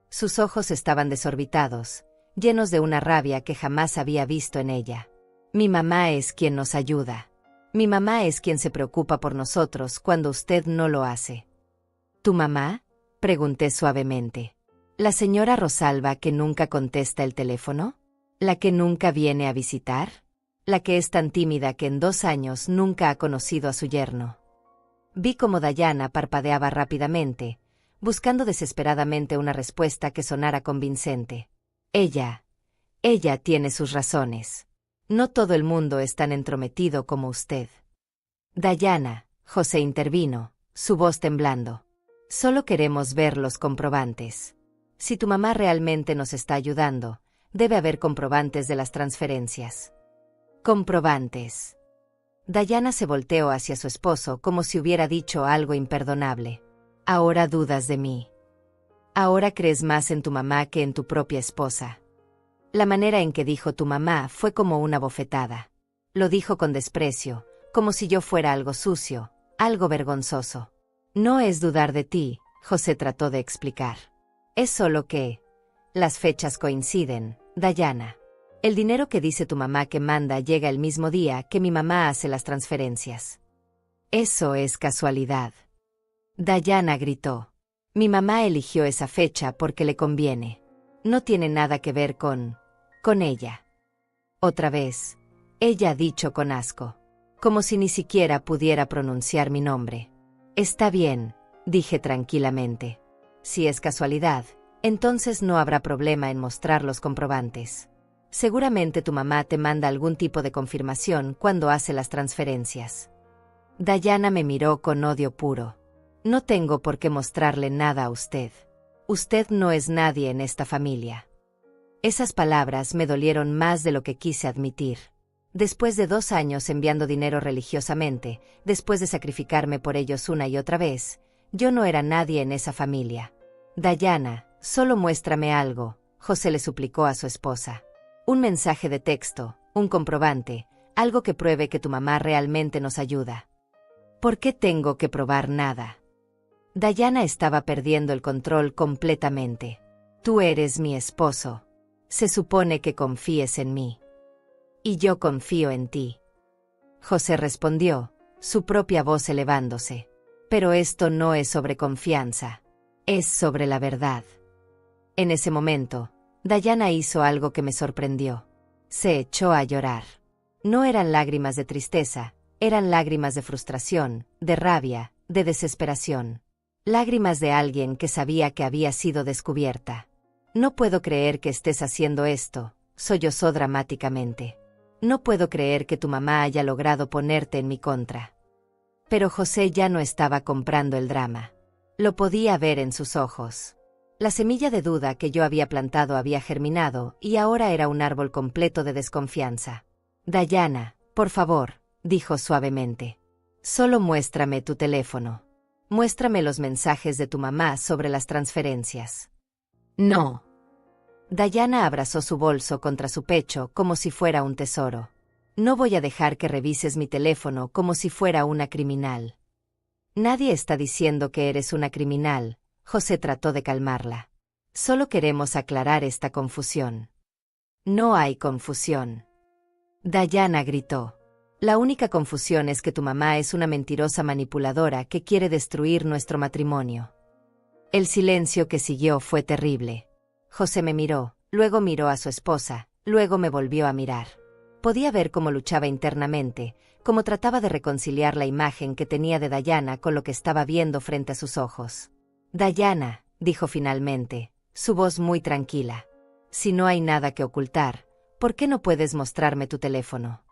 Sus ojos estaban desorbitados, llenos de una rabia que jamás había visto en ella. «Mi mamá es quien nos ayuda. Mi mamá es quien se preocupa por nosotros cuando usted no lo hace». «¿Tu mamá?», pregunté suavemente. «¿La señora Rosalba que nunca contesta el teléfono? ¿La que nunca viene a visitar? ¿La que es tan tímida que en 2 años nunca ha conocido a su yerno?». Vi cómo Dayana parpadeaba rápidamente, buscando desesperadamente una respuesta que sonara convincente. Ella tiene sus razones. No todo el mundo es tan entrometido como usted». «Dayana», José intervino, su voz temblando. «Solo queremos ver los comprobantes. Si tu mamá realmente nos está ayudando, debe haber comprobantes de las transferencias». «Comprobantes». Dayana se volteó hacia su esposo como si hubiera dicho algo imperdonable. «¿Ahora dudas de mí?». Ahora crees más en tu mamá que en tu propia esposa. La manera en que dijo tu mamá fue como una bofetada. Lo dijo con desprecio, como si yo fuera algo sucio, algo vergonzoso. No es dudar de ti, José trató de explicar. Es solo que las fechas coinciden, Dayana. El dinero que dice tu mamá que manda llega el mismo día que mi mamá hace las transferencias. Eso es casualidad. Dayana gritó. Mi mamá eligió esa fecha porque le conviene. No tiene nada que ver con ella. Otra vez, ella ha dicho con asco, como si ni siquiera pudiera pronunciar mi nombre. Está bien, dije tranquilamente. Si es casualidad, entonces no habrá problema en mostrar los comprobantes. Seguramente tu mamá te manda algún tipo de confirmación cuando hace las transferencias. Dayana me miró con odio puro. No tengo por qué mostrarle nada a usted. Usted no es nadie en esta familia. Esas palabras me dolieron más de lo que quise admitir. Después de 2 años enviando dinero religiosamente, después de sacrificarme por ellos una y otra vez, yo no era nadie en esa familia. Dayana, solo muéstrame algo, José le suplicó a su esposa. Un mensaje de texto, un comprobante, algo que pruebe que tu mamá realmente nos ayuda. ¿Por qué tengo que probar nada? Dayana estaba perdiendo el control completamente. Tú eres mi esposo. Se supone que confíes en mí. Y yo confío en ti. José respondió, su propia voz elevándose. Pero esto no es sobre confianza. Es sobre la verdad. En ese momento, Dayana hizo algo que me sorprendió. Se echó a llorar. No eran lágrimas de tristeza, eran lágrimas de frustración, de rabia, de desesperación. Lágrimas de alguien que sabía que había sido descubierta. No puedo creer que estés haciendo esto, sollozó dramáticamente. No puedo creer que tu mamá haya logrado ponerte en mi contra. Pero José ya no estaba comprando el drama. Lo podía ver en sus ojos. La semilla de duda que yo había plantado había germinado y ahora era un árbol completo de desconfianza. Dayana, por favor, dijo suavemente. Solo muéstrame tu teléfono. Muéstrame los mensajes de tu mamá sobre las transferencias. No. Dayana abrazó su bolso contra su pecho como si fuera un tesoro. No voy a dejar que revises mi teléfono como si fuera una criminal. Nadie está diciendo que eres una criminal, José trató de calmarla. Solo queremos aclarar esta confusión. No hay confusión. Dayana gritó. La única confusión es que tu mamá es una mentirosa manipuladora que quiere destruir nuestro matrimonio. El silencio que siguió fue terrible. José me miró, luego miró a su esposa, luego me volvió a mirar. Podía ver cómo luchaba internamente, cómo trataba de reconciliar la imagen que tenía de Dayana con lo que estaba viendo frente a sus ojos. Dayana, dijo finalmente, su voz muy tranquila. Si no hay nada que ocultar, ¿por qué no puedes mostrarme tu teléfono?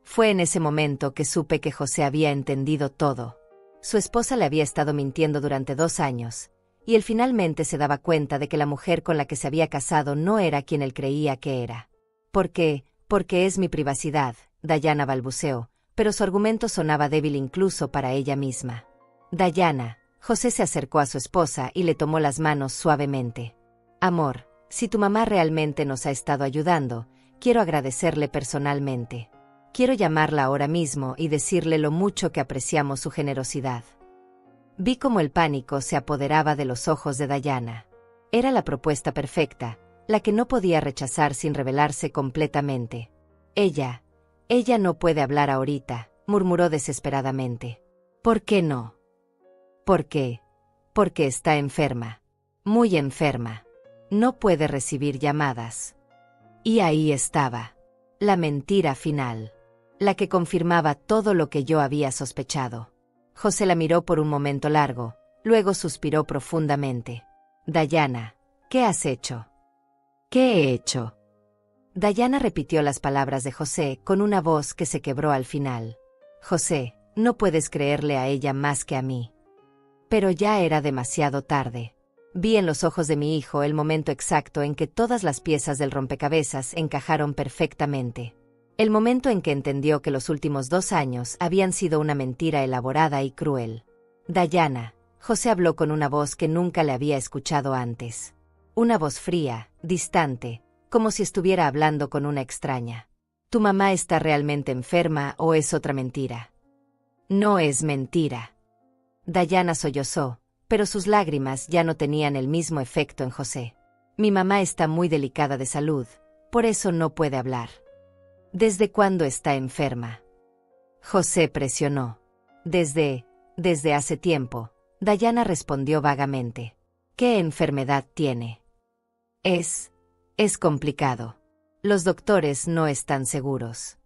Fue en ese momento que supe que José había entendido todo. Su esposa le había estado mintiendo durante 2 años, y él finalmente se daba cuenta de que la mujer con la que se había casado no era quien él creía que era. ¿Por qué? Porque es mi privacidad, Dayana balbuceó, pero su argumento sonaba débil incluso para ella misma. Dayana, José se acercó a su esposa y le tomó las manos suavemente. Amor, si tu mamá realmente nos ha estado ayudando, quiero agradecerle personalmente. Quiero llamarla ahora mismo y decirle lo mucho que apreciamos su generosidad. Vi cómo el pánico se apoderaba de los ojos de Dayana. Era la propuesta perfecta, la que no podía rechazar sin rebelarse completamente. Ella no puede hablar ahorita, murmuró desesperadamente. ¿Por qué no? ¿Por qué? Porque está enferma. Muy enferma. No puede recibir llamadas. Y ahí estaba. La mentira final. La que confirmaba todo lo que yo había sospechado. José la miró por un momento largo, luego suspiró profundamente. Dayana, ¿qué has hecho? ¿Qué he hecho? Dayana repitió las palabras de José con una voz que se quebró al final. José, no puedes creerle a ella más que a mí. Pero ya era demasiado tarde. Vi en los ojos de mi hijo el momento exacto en que todas las piezas del rompecabezas encajaron perfectamente. El momento en que entendió que los últimos 2 años habían sido una mentira elaborada y cruel. Dayana, José habló con una voz que nunca le había escuchado antes. Una voz fría, distante, como si estuviera hablando con una extraña. ¿Tu mamá está realmente enferma o es otra mentira? No es mentira. Dayana sollozó, pero sus lágrimas ya no tenían el mismo efecto en José. Mi mamá está muy delicada de salud, por eso no puede hablar. ¿Desde cuándo está enferma? José presionó. Desde hace tiempo. Dayana respondió vagamente. ¿Qué enfermedad tiene? Es complicado. Los doctores no están seguros.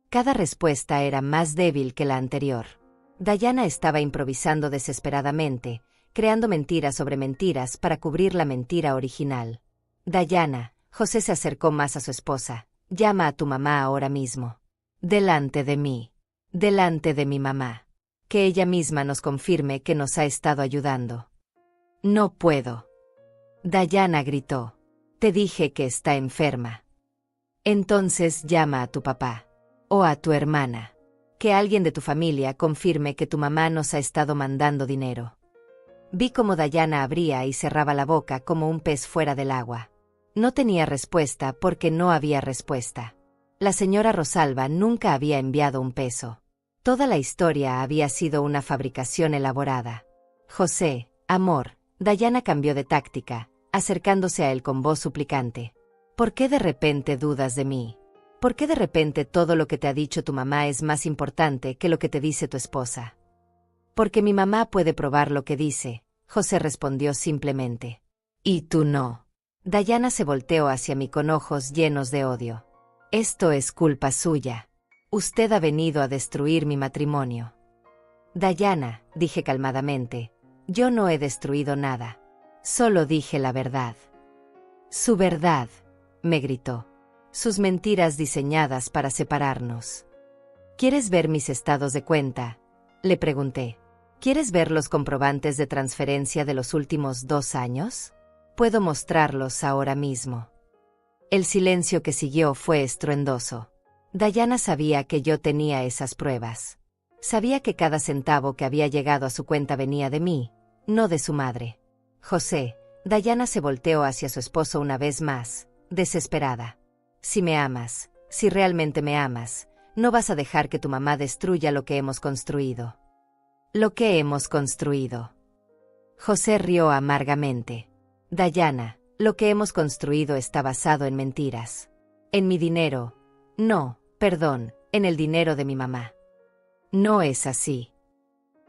Cada respuesta era más débil que la anterior. Dayana estaba improvisando desesperadamente, creando mentiras sobre mentiras para cubrir la mentira original. Dayana, José se acercó más a su esposa. Llama a tu mamá ahora mismo. Delante de mí. Delante de mi mamá. Que ella misma nos confirme que nos ha estado ayudando. No puedo. Dayana gritó. Te dije que está enferma. Entonces llama a tu papá. O a tu hermana. Que alguien de tu familia confirme que tu mamá nos ha estado mandando dinero. Vi cómo Dayana abría y cerraba la boca como un pez fuera del agua. No tenía respuesta porque no había respuesta. La señora Rosalba nunca había enviado un peso. Toda la historia había sido una fabricación elaborada. José, amor, Dayana cambió de táctica, acercándose a él con voz suplicante. ¿Por qué de repente dudas de mí? ¿Por qué de repente todo lo que te ha dicho tu mamá es más importante que lo que te dice tu esposa? Porque mi mamá puede probar lo que dice, José respondió simplemente. Y tú no. Dayana se volteó hacia mí con ojos llenos de odio. Esto es culpa suya. Usted ha venido a destruir mi matrimonio. Dayana, dije calmadamente, yo no he destruido nada. Solo dije la verdad. Su verdad, me gritó. Sus mentiras diseñadas para separarnos. ¿Quieres ver mis estados de cuenta? Le pregunté. ¿Quieres ver los comprobantes de transferencia de los últimos 2 años? Puedo mostrarlos ahora mismo. El silencio que siguió fue estruendoso. Dayana sabía que yo tenía esas pruebas. Sabía que cada centavo que había llegado a su cuenta venía de mí, no de su madre. José, Dayana se volteó hacia su esposo una vez más, desesperada. Si me amas, si realmente me amas, no vas a dejar que tu mamá destruya lo que hemos construido. Lo que hemos construido. José rió amargamente. Dayana, lo que hemos construido está basado en mentiras. En mi dinero. No, perdón, en el dinero de mi mamá. No es así.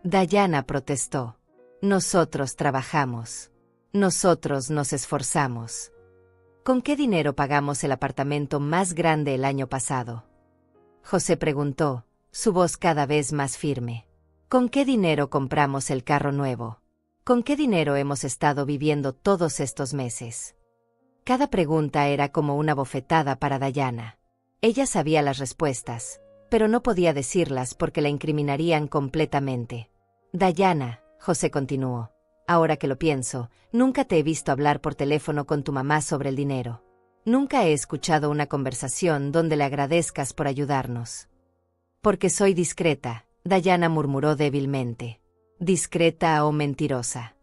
Dayana protestó. Nosotros trabajamos. Nosotros nos esforzamos. ¿Con qué dinero pagamos el apartamento más grande el año pasado? José preguntó, su voz cada vez más firme. ¿Con qué dinero compramos el carro nuevo? ¿Con qué dinero hemos estado viviendo todos estos meses? Cada pregunta era como una bofetada para Dayana. Ella sabía las respuestas, pero no podía decirlas porque la incriminarían completamente. Dayana, José continuó. Ahora que lo pienso, nunca te he visto hablar por teléfono con tu mamá sobre el dinero. Nunca he escuchado una conversación donde le agradezcas por ayudarnos. Porque soy discreta, Dayana murmuró débilmente. ¿Discreta o mentirosa?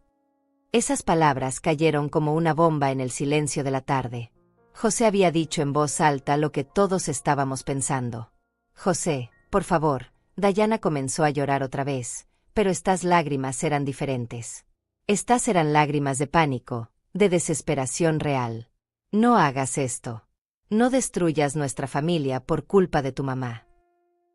Esas palabras cayeron como una bomba en el silencio de la tarde. José había dicho en voz alta lo que todos estábamos pensando. José, por favor, Dayana comenzó a llorar otra vez, pero estas lágrimas eran diferentes. Estas eran lágrimas de pánico, de desesperación real. No hagas esto. No destruyas nuestra familia por culpa de tu mamá.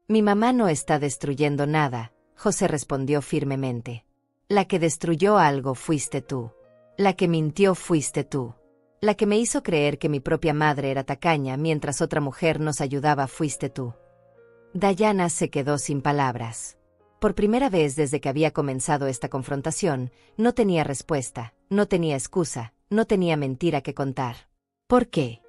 Mi mamá no está destruyendo nada, José respondió firmemente. La que destruyó algo fuiste tú. La que mintió fuiste tú. La que me hizo creer que mi propia madre era tacaña mientras otra mujer nos ayudaba fuiste tú. Dayana se quedó sin palabras. Por primera vez desde que había comenzado esta confrontación, no tenía respuesta, no tenía excusa, no tenía mentira que contar. ¿Por qué?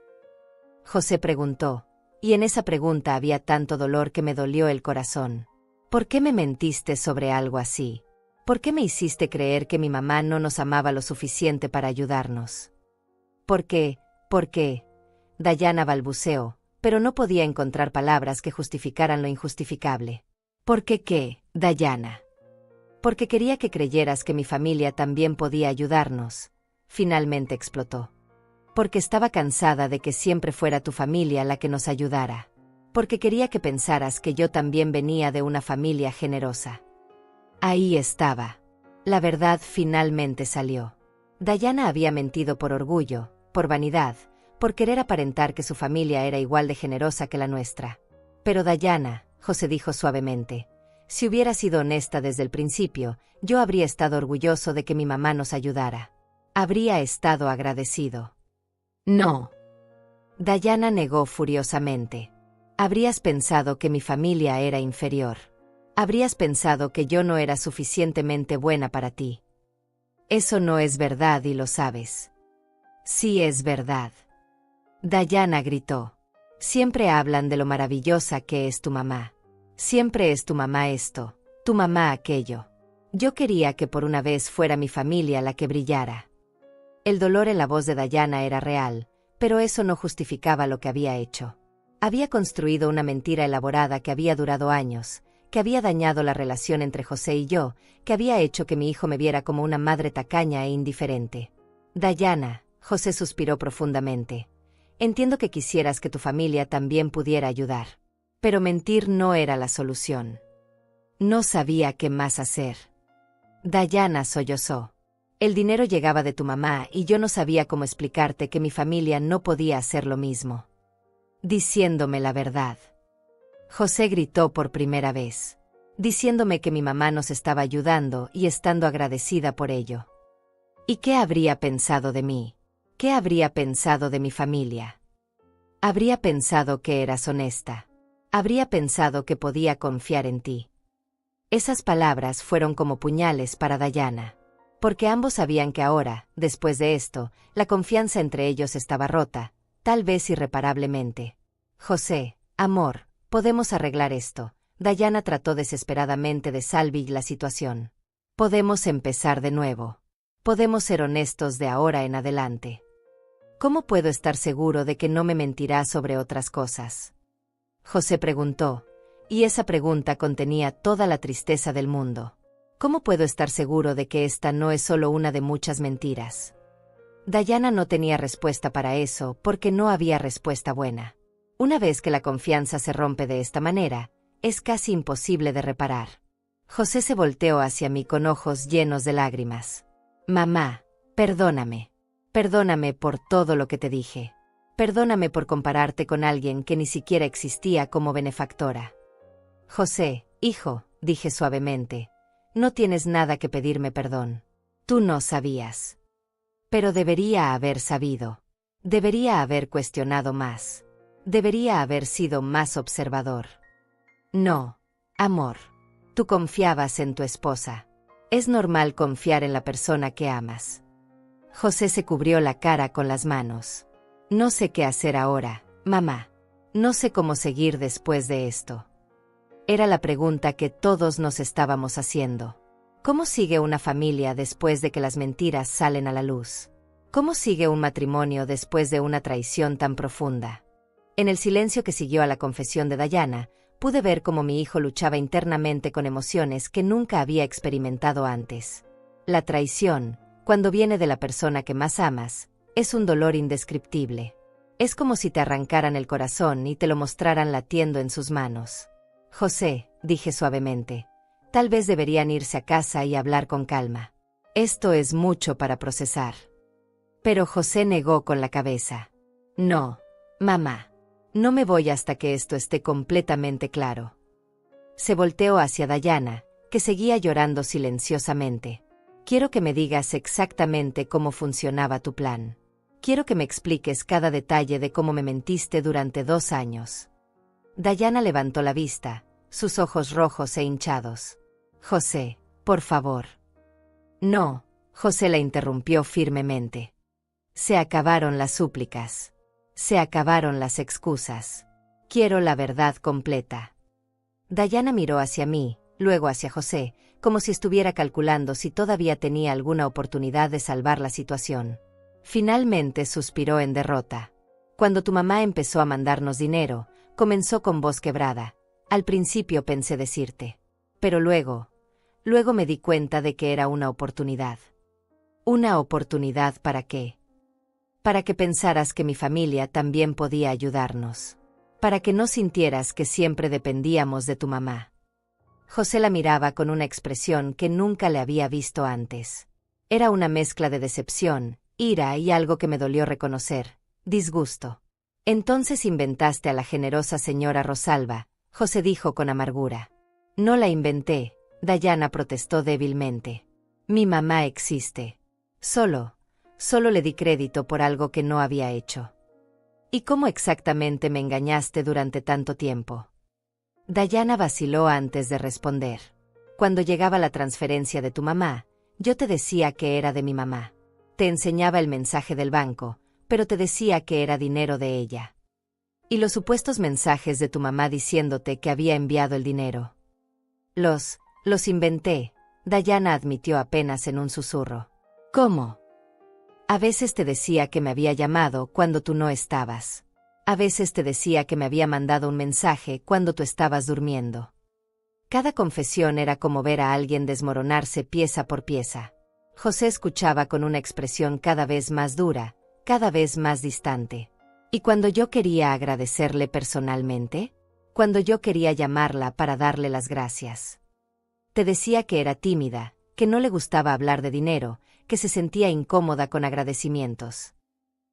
José preguntó, y en esa pregunta había tanto dolor que me dolió el corazón. ¿Por qué me mentiste sobre algo así? ¿Por qué me hiciste creer que mi mamá no nos amaba lo suficiente para ayudarnos? ¿Por qué? Dayana balbuceó, pero no podía encontrar palabras que justificaran lo injustificable. ¿Por qué qué, Dayana? Porque quería que creyeras que mi familia también podía ayudarnos. Finalmente explotó. Porque estaba cansada de que siempre fuera tu familia la que nos ayudara. Porque quería que pensaras que yo también venía de una familia generosa. Ahí estaba. La verdad finalmente salió. Dayana había mentido por orgullo, por vanidad, por querer aparentar que su familia era igual de generosa que la nuestra. Pero Dayana, José dijo suavemente, si hubiera sido honesta desde el principio, yo habría estado orgulloso de que mi mamá nos ayudara. Habría estado agradecido. No. Dayana negó furiosamente. Habrías pensado que mi familia era inferior. Habrías pensado que yo no era suficientemente buena para ti. Eso no es verdad y lo sabes. Sí es verdad. Dayana gritó. Siempre hablan de lo maravillosa que es tu mamá. Siempre es tu mamá esto, tu mamá aquello. Yo quería que por una vez fuera mi familia la que brillara. El dolor en la voz de Dayana era real, pero eso no justificaba lo que había hecho. Había construido una mentira elaborada que había durado años, que había dañado la relación entre José y yo, que había hecho que mi hijo me viera como una madre tacaña e indiferente. Dayana, José suspiró profundamente. Entiendo que quisieras que tu familia también pudiera ayudar. Pero mentir no era la solución. No sabía qué más hacer. Dayana sollozó. El dinero llegaba de tu mamá y yo no sabía cómo explicarte que mi familia no podía hacer lo mismo. Diciéndome la verdad. José gritó por primera vez. Diciéndome que mi mamá nos estaba ayudando y estando agradecida por ello. ¿Y qué habría pensado de mí? ¿Qué habría pensado de mi familia? Habría pensado que eras honesta. Habría pensado que podía confiar en ti. Esas palabras fueron como puñales para Dayana. Porque ambos sabían que ahora, después de esto, la confianza entre ellos estaba rota, tal vez irreparablemente. José, amor, podemos arreglar esto. Dayana trató desesperadamente de salvar la situación. Podemos empezar de nuevo. Podemos ser honestos de ahora en adelante. ¿Cómo puedo estar seguro de que no me mentirá sobre otras cosas? José preguntó, y esa pregunta contenía toda la tristeza del mundo. ¿Cómo puedo estar seguro de que esta no es solo una de muchas mentiras? Dayana no tenía respuesta para eso porque no había respuesta buena. Una vez que la confianza se rompe de esta manera, es casi imposible de reparar. José se volteó hacia mí con ojos llenos de lágrimas. Mamá, perdóname. Perdóname por todo lo que te dije. Perdóname por compararte con alguien que ni siquiera existía como benefactora. José, hijo, dije suavemente, no tienes nada que pedirme perdón. Tú no sabías. Pero debería haber sabido. Debería haber cuestionado más. Debería haber sido más observador. No, amor. Tú confiabas en tu esposa. Es normal confiar en la persona que amas. José se cubrió la cara con las manos. No sé qué hacer ahora, mamá. No sé cómo seguir después de esto. Era la pregunta que todos nos estábamos haciendo. ¿Cómo sigue una familia después de que las mentiras salen a la luz? ¿Cómo sigue un matrimonio después de una traición tan profunda? En el silencio que siguió a la confesión de Dayana, pude ver cómo mi hijo luchaba internamente con emociones que nunca había experimentado antes. La traición, cuando viene de la persona que más amas, es un dolor indescriptible. Es como si te arrancaran el corazón y te lo mostraran latiendo en sus manos. José, dije suavemente, tal vez deberían irse a casa y hablar con calma. Esto es mucho para procesar. Pero José negó con la cabeza. No, mamá. No me voy hasta que esto esté completamente claro. Se volteó hacia Dayana, que seguía llorando silenciosamente. Quiero que me digas exactamente cómo funcionaba tu plan. Quiero que me expliques cada detalle de cómo me mentiste durante 2 años. Dayana levantó la vista, sus ojos rojos e hinchados. José, por favor. No, José la interrumpió firmemente. Se acabaron las súplicas. Se acabaron las excusas. Quiero la verdad completa. Dayana miró hacia mí, luego hacia José, como si estuviera calculando si todavía tenía alguna oportunidad de salvar la situación. Finalmente suspiró en derrota. Cuando tu mamá empezó a mandarnos dinero, comenzó con voz quebrada. Al principio pensé decirte. Pero luego Luego me di cuenta de que era una oportunidad. ¿Una oportunidad para qué? Para que pensaras que mi familia también podía ayudarnos. Para que no sintieras que siempre dependíamos de tu mamá. José la miraba con una expresión que nunca le había visto antes. Era una mezcla de decepción, ira y algo que me dolió reconocer, disgusto. Entonces inventaste a la generosa señora Rosalba, José dijo con amargura. No la inventé, Dayana protestó débilmente. Mi mamá existe. Solo le di crédito por algo que no había hecho. ¿Y cómo exactamente me engañaste durante tanto tiempo? Dayana vaciló antes de responder. Cuando llegaba la transferencia de tu mamá, yo te decía que era de mi mamá. Te enseñaba el mensaje del banco, pero te decía que era dinero de ella. Y los supuestos mensajes de tu mamá diciéndote que había enviado el dinero. Los inventé, Dayana admitió apenas en un susurro. ¿Cómo? A veces te decía que me había llamado cuando tú no estabas. A veces te decía que me había mandado un mensaje cuando tú estabas durmiendo. Cada confesión era como ver a alguien desmoronarse pieza por pieza. José escuchaba con una expresión cada vez más dura, cada vez más distante. ¿Y cuando yo quería agradecerle personalmente? Cuando yo quería llamarla para darle las gracias. Te decía que era tímida, que no le gustaba hablar de dinero, que se sentía incómoda con agradecimientos.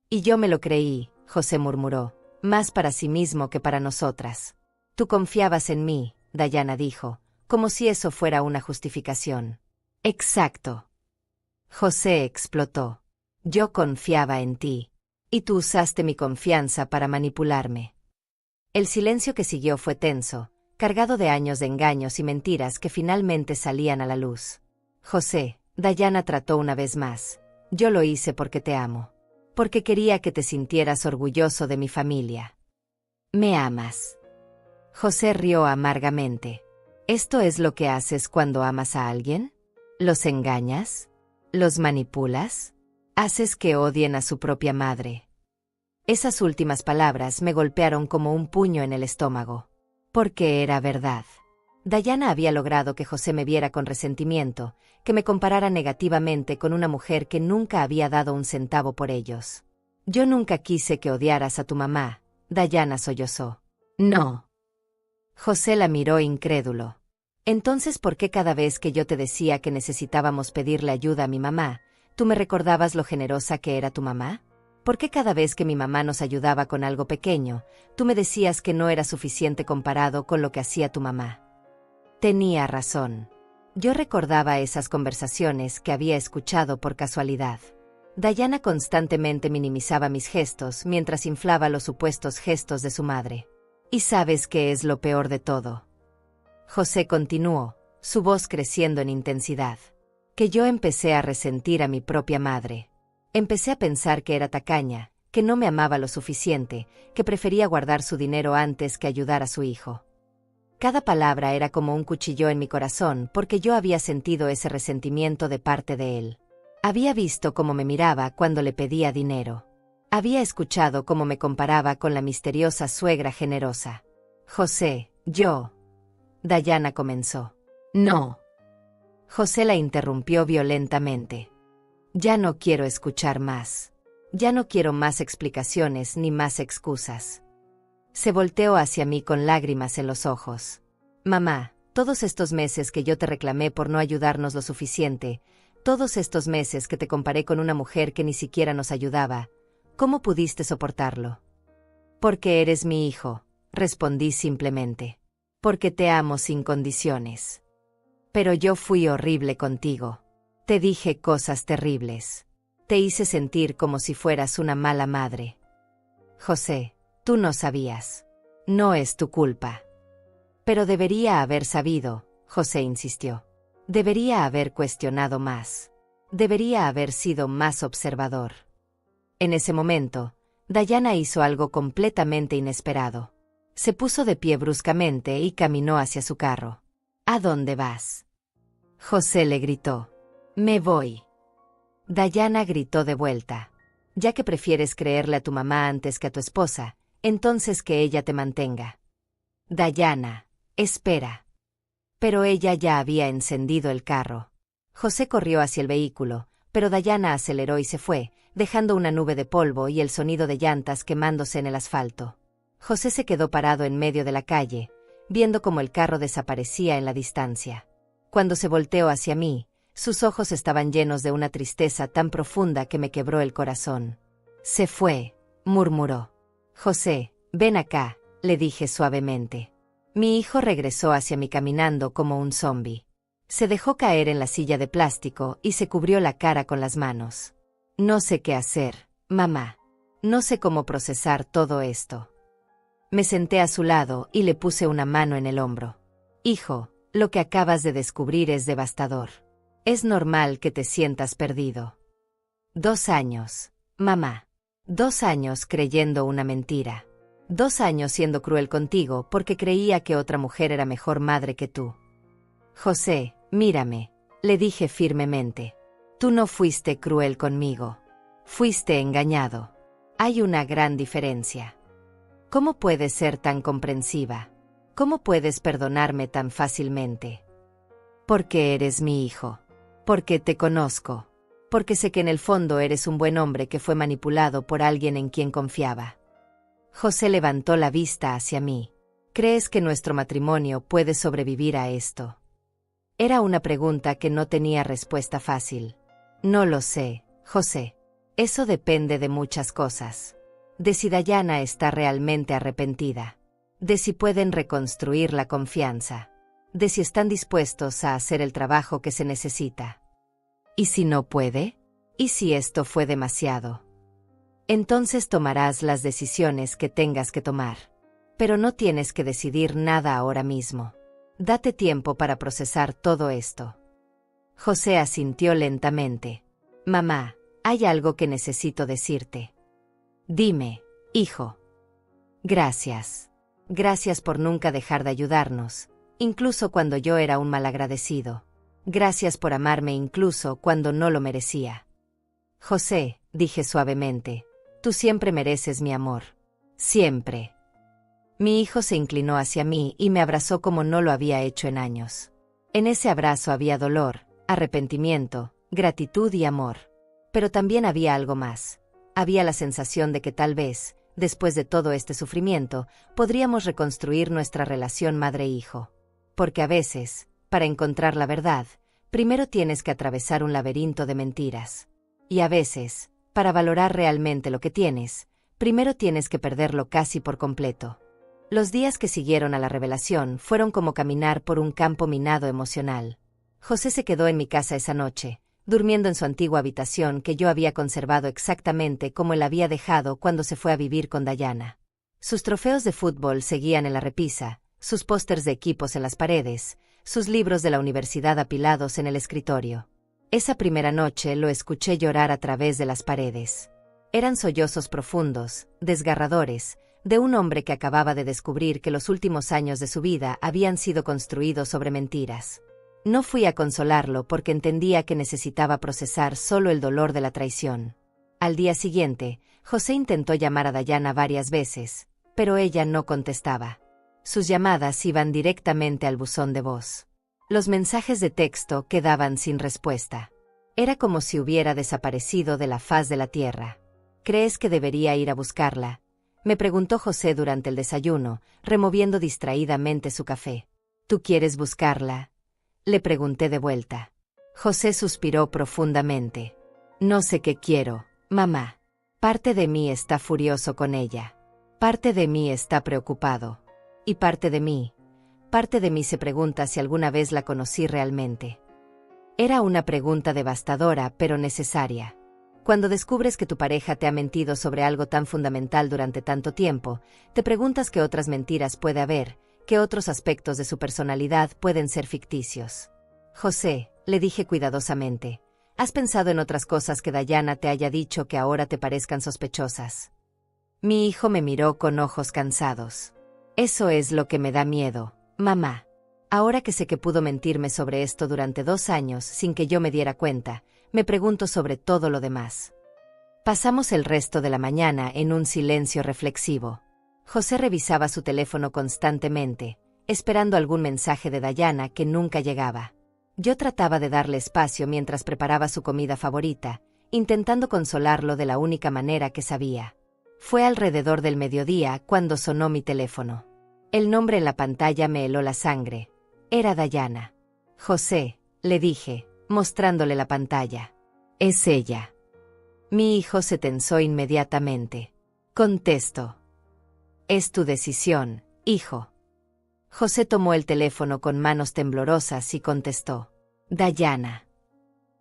Y yo me lo creí, José murmuró, más para sí mismo que para nosotras. Tú confiabas en mí, Dayana dijo, como si eso fuera una justificación. Exacto. José explotó. Yo confiaba en ti. Y tú usaste mi confianza para manipularme. El silencio que siguió fue tenso, cargado de años de engaños y mentiras que finalmente salían a la luz. José, Dayana trató una vez más. Yo lo hice porque te amo. Porque quería que te sintieras orgulloso de mi familia. ¿Me amas? José rió amargamente. ¿Esto es lo que haces cuando amas a alguien? ¿Los engañas? ¿Los manipulas? ¿Haces que odien a su propia madre? Esas últimas palabras me golpearon como un puño en el estómago. Porque era verdad. Dayana había logrado que José me viera con resentimiento, que me comparara negativamente con una mujer que nunca había dado un centavo por ellos. Yo nunca quise que odiaras a tu mamá, Dayana sollozó. No. José la miró incrédulo. Entonces, ¿por qué cada vez que yo te decía que necesitábamos pedirle ayuda a mi mamá, tú me recordabas lo generosa que era tu mamá? ¿Por qué cada vez que mi mamá nos ayudaba con algo pequeño, tú me decías que no era suficiente comparado con lo que hacía tu mamá? Tenía razón. Yo recordaba esas conversaciones que había escuchado por casualidad. Dayana constantemente minimizaba mis gestos mientras inflaba los supuestos gestos de su madre. ¿Y sabes qué es lo peor de todo? José continuó, su voz creciendo en intensidad. Que yo empecé a resentir a mi propia madre. Empecé a pensar que era tacaña, que no me amaba lo suficiente, que prefería guardar su dinero antes que ayudar a su hijo. Cada palabra era como un cuchillo en mi corazón porque yo había sentido ese resentimiento de parte de él. Había visto cómo me miraba cuando le pedía dinero. Había escuchado cómo me comparaba con la misteriosa suegra generosa. José, yo. Dayana comenzó. No. José la interrumpió violentamente. Ya no quiero escuchar más. Ya no quiero más explicaciones ni más excusas. Se volteó hacia mí con lágrimas en los ojos. Mamá, todos estos meses que yo te reclamé por no ayudarnos lo suficiente, todos estos meses que te comparé con una mujer que ni siquiera nos ayudaba, ¿cómo pudiste soportarlo? Porque eres mi hijo, respondí simplemente. Porque te amo sin condiciones. Pero yo fui horrible contigo. Te dije cosas terribles. Te hice sentir como si fueras una mala madre. José, tú no sabías. No es tu culpa. Pero debería haber sabido, José insistió. Debería haber cuestionado más. Debería haber sido más observador. En ese momento, Dayana hizo algo completamente inesperado. Se puso de pie bruscamente y caminó hacia su carro. ¿A dónde vas? José le gritó. Me voy. Dayana gritó de vuelta. Ya que prefieres creerle a tu mamá antes que a tu esposa, entonces que ella te mantenga. Dayana, espera. Pero ella ya había encendido el carro. José corrió hacia el vehículo, pero Dayana aceleró y se fue, dejando una nube de polvo y el sonido de llantas quemándose en el asfalto. José se quedó parado en medio de la calle, viendo cómo el carro desaparecía en la distancia. Cuando se volteó hacia mí, sus ojos estaban llenos de una tristeza tan profunda que me quebró el corazón. Se fue, murmuró. José, ven acá, le dije suavemente. Mi hijo regresó hacia mí caminando como un zombi. Se dejó caer en la silla de plástico y se cubrió la cara con las manos. No sé qué hacer, mamá. No sé cómo procesar todo esto. Me senté a su lado y le puse una mano en el hombro. Hijo, lo que acabas de descubrir es devastador. Es normal que te sientas perdido. 2 años, mamá. 2 años creyendo una mentira. 2 años siendo cruel contigo porque creía que otra mujer era mejor madre que tú. José, mírame, le dije firmemente. Tú no fuiste cruel conmigo. Fuiste engañado. Hay una gran diferencia. ¿Cómo puedes ser tan comprensiva? ¿Cómo puedes perdonarme tan fácilmente? Porque eres mi hijo. Porque te conozco. Porque sé que en el fondo eres un buen hombre que fue manipulado por alguien en quien confiaba. José levantó la vista hacia mí. ¿Crees que nuestro matrimonio puede sobrevivir a esto? Era una pregunta que no tenía respuesta fácil. No lo sé, José. Eso depende de muchas cosas. De si Dayana está realmente arrepentida. De si pueden reconstruir la confianza. De si están dispuestos a hacer el trabajo que se necesita. ¿Y si no puede? ¿Y si esto fue demasiado? Entonces tomarás las decisiones que tengas que tomar. Pero no tienes que decidir nada ahora mismo. Date tiempo para procesar todo esto. José asintió lentamente. Mamá, hay algo que necesito decirte. Dime, hijo. Gracias. Gracias por nunca dejar de ayudarnos, incluso cuando yo era un malagradecido. Gracias por amarme incluso cuando no lo merecía. José, dije suavemente, tú siempre mereces mi amor. Siempre. Mi hijo se inclinó hacia mí y me abrazó como no lo había hecho en años. En ese abrazo había dolor, arrepentimiento, gratitud y amor. Pero también había algo más. Había la sensación de que tal vez, después de todo este sufrimiento, podríamos reconstruir nuestra relación madre-hijo. Porque a veces, para encontrar la verdad, primero tienes que atravesar un laberinto de mentiras. Y a veces, para valorar realmente lo que tienes, primero tienes que perderlo casi por completo. Los días que siguieron a la revelación fueron como caminar por un campo minado emocional. José se quedó en mi casa esa noche, durmiendo en su antigua habitación que yo había conservado exactamente como él había dejado cuando se fue a vivir con Dayana. Sus trofeos de fútbol seguían en la repisa, sus pósters de equipos en las paredes, sus libros de la universidad apilados en el escritorio. Esa primera noche lo escuché llorar a través de las paredes. Eran sollozos profundos, desgarradores, de un hombre que acababa de descubrir que los últimos años de su vida habían sido construidos sobre mentiras. No fui a consolarlo porque entendía que necesitaba procesar solo el dolor de la traición. Al día siguiente, José intentó llamar a Dayana varias veces, pero ella no contestaba. Sus llamadas iban directamente al buzón de voz. Los mensajes de texto quedaban sin respuesta. Era como si hubiera desaparecido de la faz de la tierra. ¿Crees que debería ir a buscarla?, me preguntó José durante el desayuno, removiendo distraídamente su café. ¿Tú quieres buscarla?, le pregunté de vuelta. José suspiró profundamente. No sé qué quiero, mamá. Parte de mí está furioso con ella. Parte de mí está preocupado. Y parte de mí se pregunta si alguna vez la conocí realmente. Era una pregunta devastadora pero necesaria. Cuando descubres que tu pareja te ha mentido sobre algo tan fundamental durante tanto tiempo, te preguntas qué otras mentiras puede haber, qué otros aspectos de su personalidad pueden ser ficticios. José, le dije cuidadosamente, ¿has pensado en otras cosas que Dayana te haya dicho que ahora te parezcan sospechosas? Mi hijo me miró con ojos cansados. Eso es lo que me da miedo, mamá. Ahora que sé que pudo mentirme sobre esto durante 2 años sin que yo me diera cuenta, me pregunto sobre todo lo demás. Pasamos el resto de la mañana en un silencio reflexivo. José revisaba su teléfono constantemente, esperando algún mensaje de Dayana que nunca llegaba. Yo trataba de darle espacio mientras preparaba su comida favorita, intentando consolarlo de la única manera que sabía. Fue alrededor del mediodía cuando sonó mi teléfono. El nombre en la pantalla me heló la sangre. Era Dayana. José, le dije, mostrándole la pantalla. Es ella. Mi hijo se tensó inmediatamente. Contesto. Es tu decisión, hijo. José tomó el teléfono con manos temblorosas y contestó. Dayana.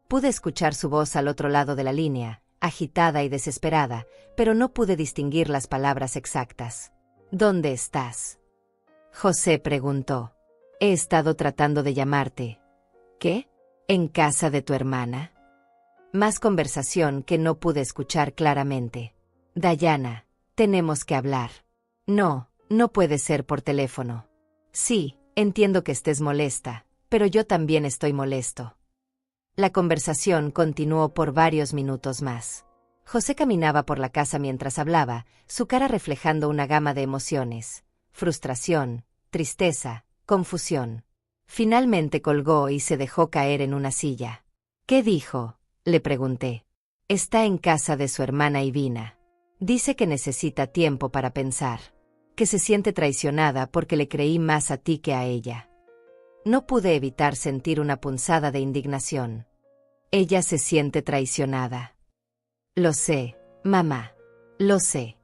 Pude escuchar su voz al otro lado de la línea, agitada y desesperada, pero no pude distinguir las palabras exactas. ¿Dónde estás? José preguntó. He estado tratando de llamarte. ¿Qué? ¿En casa de tu hermana? Más conversación que no pude escuchar claramente. Dayana, tenemos que hablar. No, no puede ser por teléfono. Sí, entiendo que estés molesta, pero yo también estoy molesto. La conversación continuó por varios minutos más. José caminaba por la casa mientras hablaba, su cara reflejando una gama de emociones: frustración, tristeza, confusión. Finalmente colgó y se dejó caer en una silla. ¿Qué dijo?, le pregunté. Está en casa de su hermana Ivina. Dice que necesita tiempo para pensar, que se siente traicionada porque le creí más a ti que a ella. No pude evitar sentir una punzada de indignación. Ella se siente traicionada. Lo sé, mamá. Lo sé.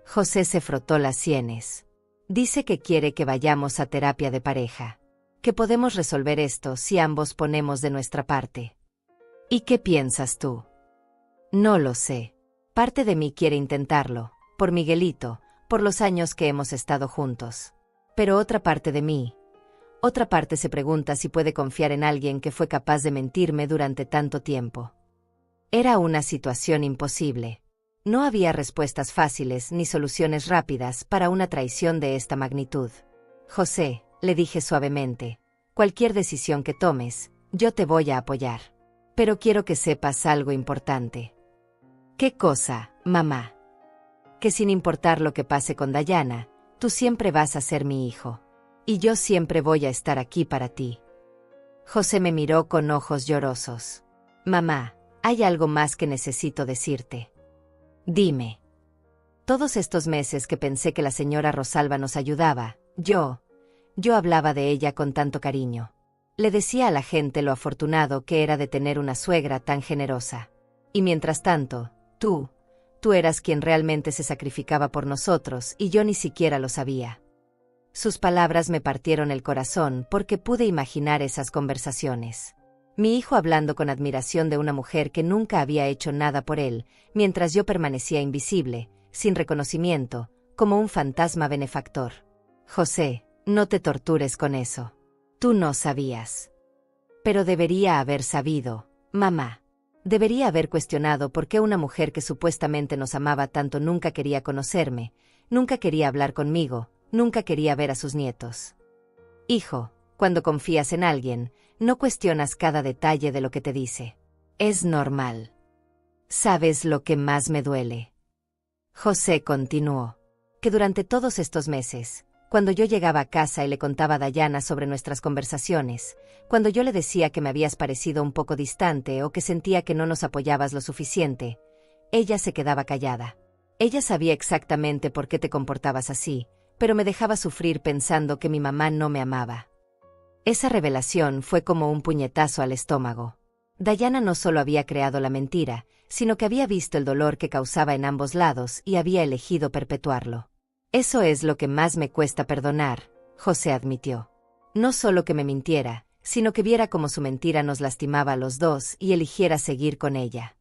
José se frotó las sienes. Dice que quiere que vayamos a terapia de pareja. Que podemos resolver esto si ambos ponemos de nuestra parte. ¿Y qué piensas tú? No lo sé. Parte de mí quiere intentarlo, por Miguelito, por los años que hemos estado juntos. Pero otra parte de mí, otra parte se pregunta si puede confiar en alguien que fue capaz de mentirme durante tanto tiempo. Era una situación imposible. No había respuestas fáciles ni soluciones rápidas para una traición de esta magnitud. José, le dije suavemente, cualquier decisión que tomes, yo te voy a apoyar. Pero quiero que sepas algo importante. ¿Qué cosa, mamá? Que sin importar lo que pase con Dayana, tú siempre vas a ser mi hijo. Y yo siempre voy a estar aquí para ti. José me miró con ojos llorosos. Mamá, hay algo más que necesito decirte. Dime. Todos estos meses que pensé que la señora Rosalba nos ayudaba, yo hablaba de ella con tanto cariño. Le decía a la gente lo afortunado que era de tener una suegra tan generosa. Y mientras tanto, tú eras quien realmente se sacrificaba por nosotros y yo ni siquiera lo sabía. Sus palabras me partieron el corazón porque pude imaginar esas conversaciones. Mi hijo hablando con admiración de una mujer que nunca había hecho nada por él, mientras yo permanecía invisible, sin reconocimiento, como un fantasma benefactor. José, no te tortures con eso. Tú no sabías. Pero debería haber sabido, mamá. Debería haber cuestionado por qué una mujer que supuestamente nos amaba tanto nunca quería conocerme, nunca quería hablar conmigo, nunca quería ver a sus nietos. Hijo, cuando confías en alguien, no cuestionas cada detalle de lo que te dice. Es normal. ¿Sabes lo que más me duele? José continuó. Que durante todos estos meses, cuando yo llegaba a casa y le contaba a Dayana sobre nuestras conversaciones, cuando yo le decía que me habías parecido un poco distante o que sentía que no nos apoyabas lo suficiente, ella se quedaba callada. Ella sabía exactamente por qué te comportabas así, pero me dejaba sufrir pensando que mi mamá no me amaba. Esa revelación fue como un puñetazo al estómago. Dayana no solo había creado la mentira, sino que había visto el dolor que causaba en ambos lados y había elegido perpetuarlo. Eso es lo que más me cuesta perdonar, José admitió. No solo que me mintiera, sino que viera cómo su mentira nos lastimaba a los dos y eligiera seguir con ella.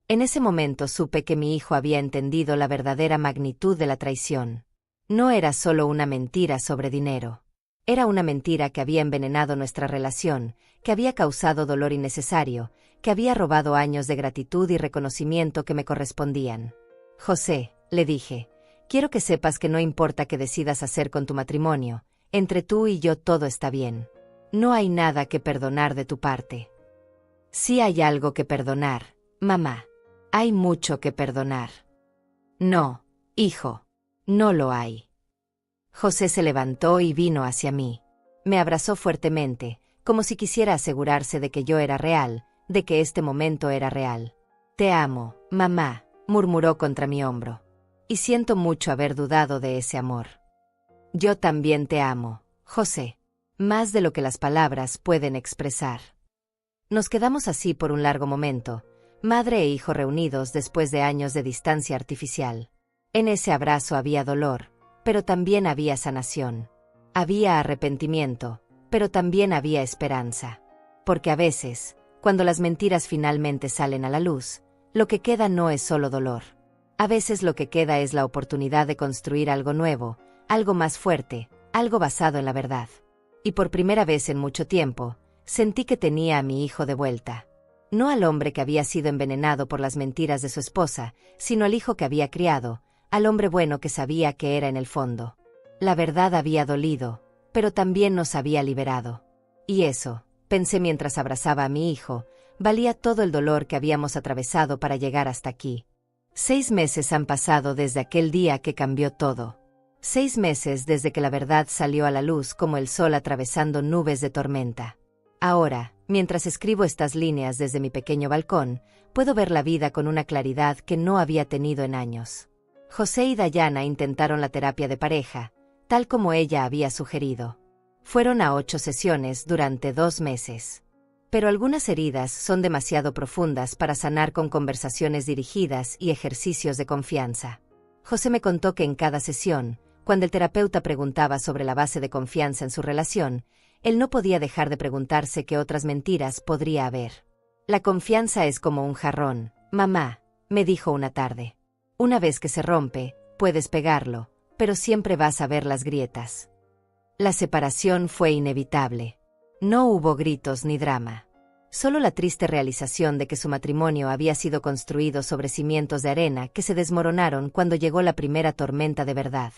En ese momento supe que mi hijo había entendido la verdadera magnitud de la traición. No era solo una mentira sobre dinero. Era una mentira que había envenenado nuestra relación, que había causado dolor innecesario, que había robado años de gratitud y reconocimiento que me correspondían. José, le dije, quiero que sepas que no importa qué decidas hacer con tu matrimonio, entre tú y yo todo está bien. No hay nada que perdonar de tu parte. Sí hay algo que perdonar, mamá. Hay mucho que perdonar. No, hijo, no lo hay. José se levantó y vino hacia mí. Me abrazó fuertemente, como si quisiera asegurarse de que yo era real, de que este momento era real. Te amo, mamá, murmuró contra mi hombro. Y siento mucho haber dudado de ese amor. Yo también te amo, José. Más de lo que las palabras pueden expresar. Nos quedamos así por un largo momento, madre e hijo reunidos después de años de distancia artificial. En ese abrazo había dolor, pero también había sanación. Había arrepentimiento, pero también había esperanza. Porque a veces, cuando las mentiras finalmente salen a la luz, lo que queda no es solo dolor. A veces lo que queda es la oportunidad de construir algo nuevo, algo más fuerte, algo basado en la verdad. Y por primera vez en mucho tiempo, sentí que tenía a mi hijo de vuelta. No al hombre que había sido envenenado por las mentiras de su esposa, sino al hijo que había criado, al hombre bueno que sabía que era en el fondo. La verdad había dolido, pero también nos había liberado. Y eso, pensé mientras abrazaba a mi hijo, valía todo el dolor que habíamos atravesado para llegar hasta aquí. 6 meses han pasado desde aquel día que cambió todo. 6 meses desde que la verdad salió a la luz como el sol atravesando nubes de tormenta. Ahora, mientras escribo estas líneas desde mi pequeño balcón, puedo ver la vida con una claridad que no había tenido en años. José y Dayana intentaron la terapia de pareja, tal como ella había sugerido. Fueron a 8 sesiones durante 2 meses. Pero algunas heridas son demasiado profundas para sanar con conversaciones dirigidas y ejercicios de confianza. José me contó que en cada sesión, cuando el terapeuta preguntaba sobre la base de confianza en su relación, él no podía dejar de preguntarse qué otras mentiras podría haber. La confianza es como un jarrón, mamá, me dijo una tarde. Una vez que se rompe, puedes pegarlo, pero siempre vas a ver las grietas. La separación fue inevitable. No hubo gritos ni drama. Solo la triste realización de que su matrimonio había sido construido sobre cimientos de arena que se desmoronaron cuando llegó la primera tormenta de verdad.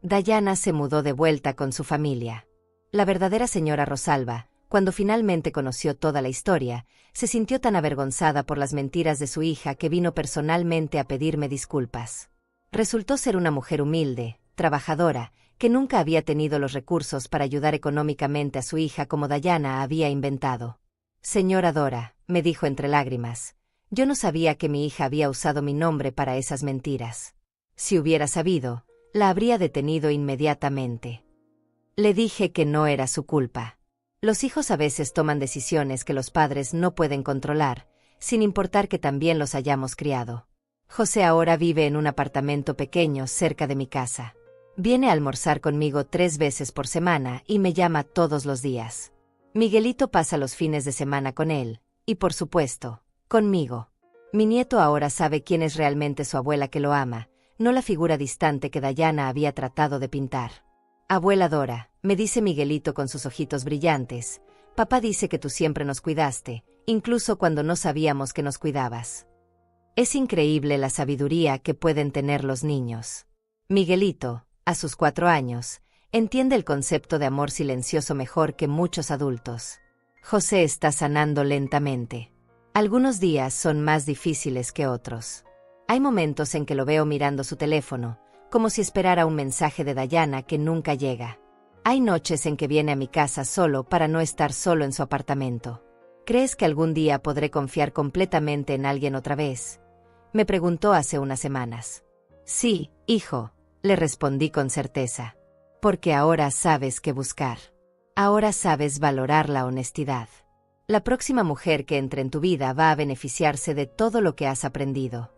Dayana se mudó de vuelta con su familia. La verdadera señora Rosalba, cuando finalmente conoció toda la historia, se sintió tan avergonzada por las mentiras de su hija que vino personalmente a pedirme disculpas. Resultó ser una mujer humilde, trabajadora, que nunca había tenido los recursos para ayudar económicamente a su hija como Dayana había inventado. Señora Dora, me dijo entre lágrimas, yo no sabía que mi hija había usado mi nombre para esas mentiras. Si hubiera sabido, la habría detenido inmediatamente. Le dije que no era su culpa. Los hijos a veces toman decisiones que los padres no pueden controlar, sin importar que también los hayamos criado. José ahora vive en un apartamento pequeño cerca de mi casa. Viene a almorzar conmigo 3 veces por semana y me llama todos los días. Miguelito pasa los fines de semana con él, y por supuesto, conmigo. Mi nieto ahora sabe quién es realmente su abuela que lo ama, no la figura distante que Dayana había tratado de pintar. Abuela Dora, me dice Miguelito con sus ojitos brillantes, papá dice que tú siempre nos cuidaste, incluso cuando no sabíamos que nos cuidabas. Es increíble la sabiduría que pueden tener los niños. Miguelito, a sus 4 años, entiende el concepto de amor silencioso mejor que muchos adultos. José está sanando lentamente. Algunos días son más difíciles que otros. Hay momentos en que lo veo mirando su teléfono, como si esperara un mensaje de Dayana que nunca llega. Hay noches en que viene a mi casa solo para no estar solo en su apartamento. ¿Crees que algún día podré confiar completamente en alguien otra vez?, me preguntó hace unas semanas. Sí, hijo, le respondí con certeza. Porque ahora sabes qué buscar. Ahora sabes valorar la honestidad. La próxima mujer que entre en tu vida va a beneficiarse de todo lo que has aprendido.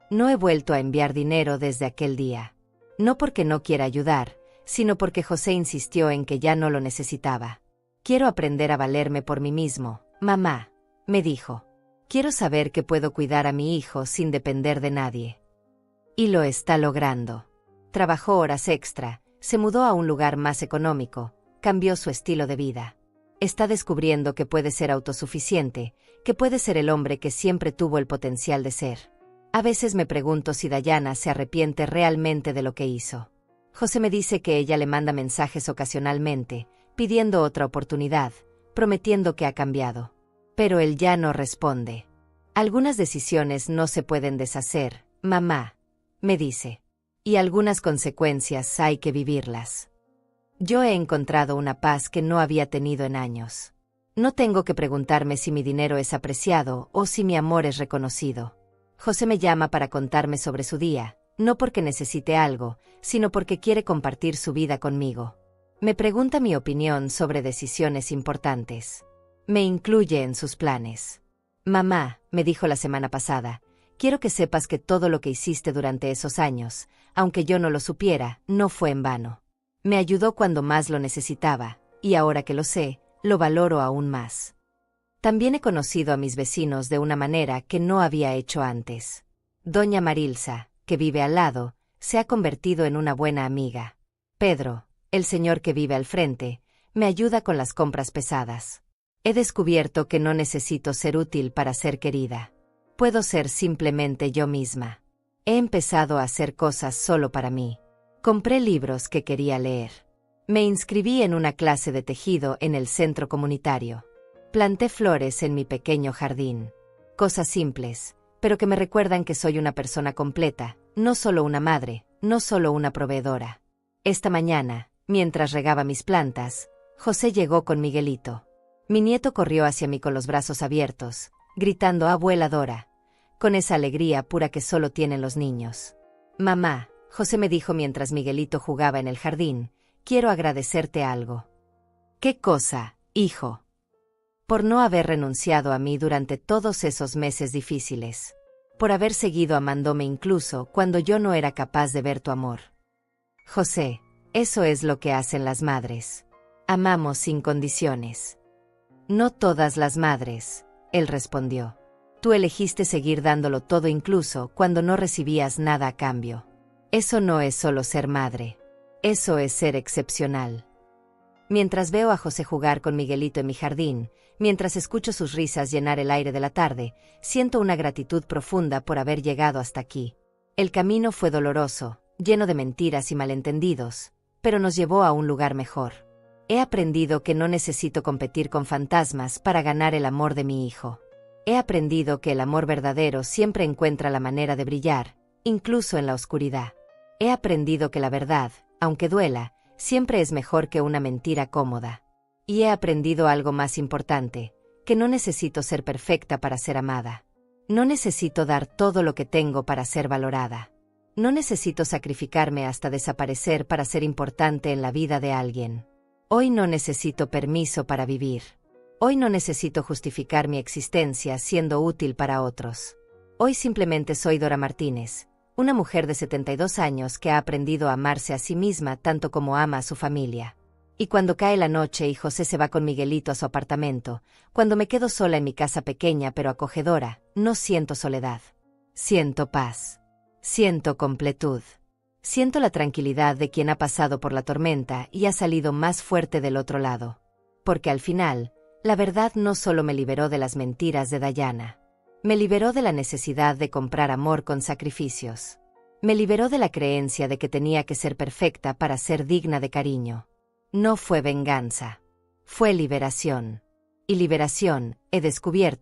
No he vuelto a enviar dinero desde aquel día. No porque no quiera ayudar, sino porque José insistió en que ya no lo necesitaba. Quiero aprender a valerme por mí mismo, mamá, me dijo. Quiero saber que puedo cuidar a mi hijo sin depender de nadie. Y lo está logrando. Trabajó horas extra, se mudó a un lugar más económico, cambió su estilo de vida. Está descubriendo que puede ser autosuficiente, que puede ser el hombre que siempre tuvo el potencial de ser. A veces me pregunto si Dayana se arrepiente realmente de lo que hizo. José me dice que ella le manda mensajes ocasionalmente, pidiendo otra oportunidad, prometiendo que ha cambiado. Pero él ya no responde. Algunas decisiones no se pueden deshacer, mamá, me dice. Y algunas consecuencias hay que vivirlas. Yo he encontrado una paz que no había tenido en años. No tengo que preguntarme si mi dinero es apreciado o si mi amor es reconocido. José me llama para contarme sobre su día, no porque necesite algo, sino porque quiere compartir su vida conmigo. Me pregunta mi opinión sobre decisiones importantes. Me incluye en sus planes. Mamá, me dijo la semana pasada, quiero que sepas que todo lo que hiciste durante esos años, aunque yo no lo supiera, no fue en vano. Me ayudó cuando más lo necesitaba, y ahora que lo sé, lo valoro aún más. También he conocido a mis vecinos de una manera que no había hecho antes. Doña Marilsa, que vive al lado, se ha convertido en una buena amiga. Pedro, el señor que vive al frente, me ayuda con las compras pesadas. He descubierto que no necesito ser útil para ser querida. Puedo ser simplemente yo misma. He empezado a hacer cosas solo para mí. Compré libros que quería leer. Me inscribí en una clase de tejido en el centro comunitario. Planté flores en mi pequeño jardín. Cosas simples, pero que me recuerdan que soy una persona completa, no solo una madre, no solo una proveedora. Esta mañana, mientras regaba mis plantas, José llegó con Miguelito. Mi nieto corrió hacia mí con los brazos abiertos, gritando «Abuela Dora», con esa alegría pura que solo tienen los niños. «Mamá», José me dijo mientras Miguelito jugaba en el jardín, «quiero agradecerte algo». «¿Qué cosa, hijo?» «Por no haber renunciado a mí durante todos esos meses difíciles. Por haber seguido amándome incluso cuando yo no era capaz de ver tu amor». «José, eso es lo que hacen las madres. Amamos sin condiciones». «No todas las madres», él respondió. «Tú elegiste seguir dándolo todo incluso cuando no recibías nada a cambio. Eso no es solo ser madre. Eso es ser excepcional». Mientras veo a José jugar con Miguelito en mi jardín, mientras escucho sus risas llenar el aire de la tarde, siento una gratitud profunda por haber llegado hasta aquí. El camino fue doloroso, lleno de mentiras y malentendidos, pero nos llevó a un lugar mejor. He aprendido que no necesito competir con fantasmas para ganar el amor de mi hijo. He aprendido que el amor verdadero siempre encuentra la manera de brillar, incluso en la oscuridad. He aprendido que la verdad, aunque duela, siempre es mejor que una mentira cómoda. Y he aprendido algo más importante, que no necesito ser perfecta para ser amada. No necesito dar todo lo que tengo para ser valorada. No necesito sacrificarme hasta desaparecer para ser importante en la vida de alguien. Hoy no necesito permiso para vivir. Hoy no necesito justificar mi existencia siendo útil para otros. Hoy simplemente soy Dora Martínez, una mujer de 72 años que ha aprendido a amarse a sí misma tanto como ama a su familia. Y cuando cae la noche y José se va con Miguelito a su apartamento, cuando me quedo sola en mi casa pequeña pero acogedora, no siento soledad. Siento paz. Siento completud. Siento la tranquilidad de quien ha pasado por la tormenta y ha salido más fuerte del otro lado. Porque al final, la verdad no solo me liberó de las mentiras de Dayana. Me liberó de la necesidad de comprar amor con sacrificios. Me liberó de la creencia de que tenía que ser perfecta para ser digna de cariño. No fue venganza. Fue liberación. Y liberación, he descubierto,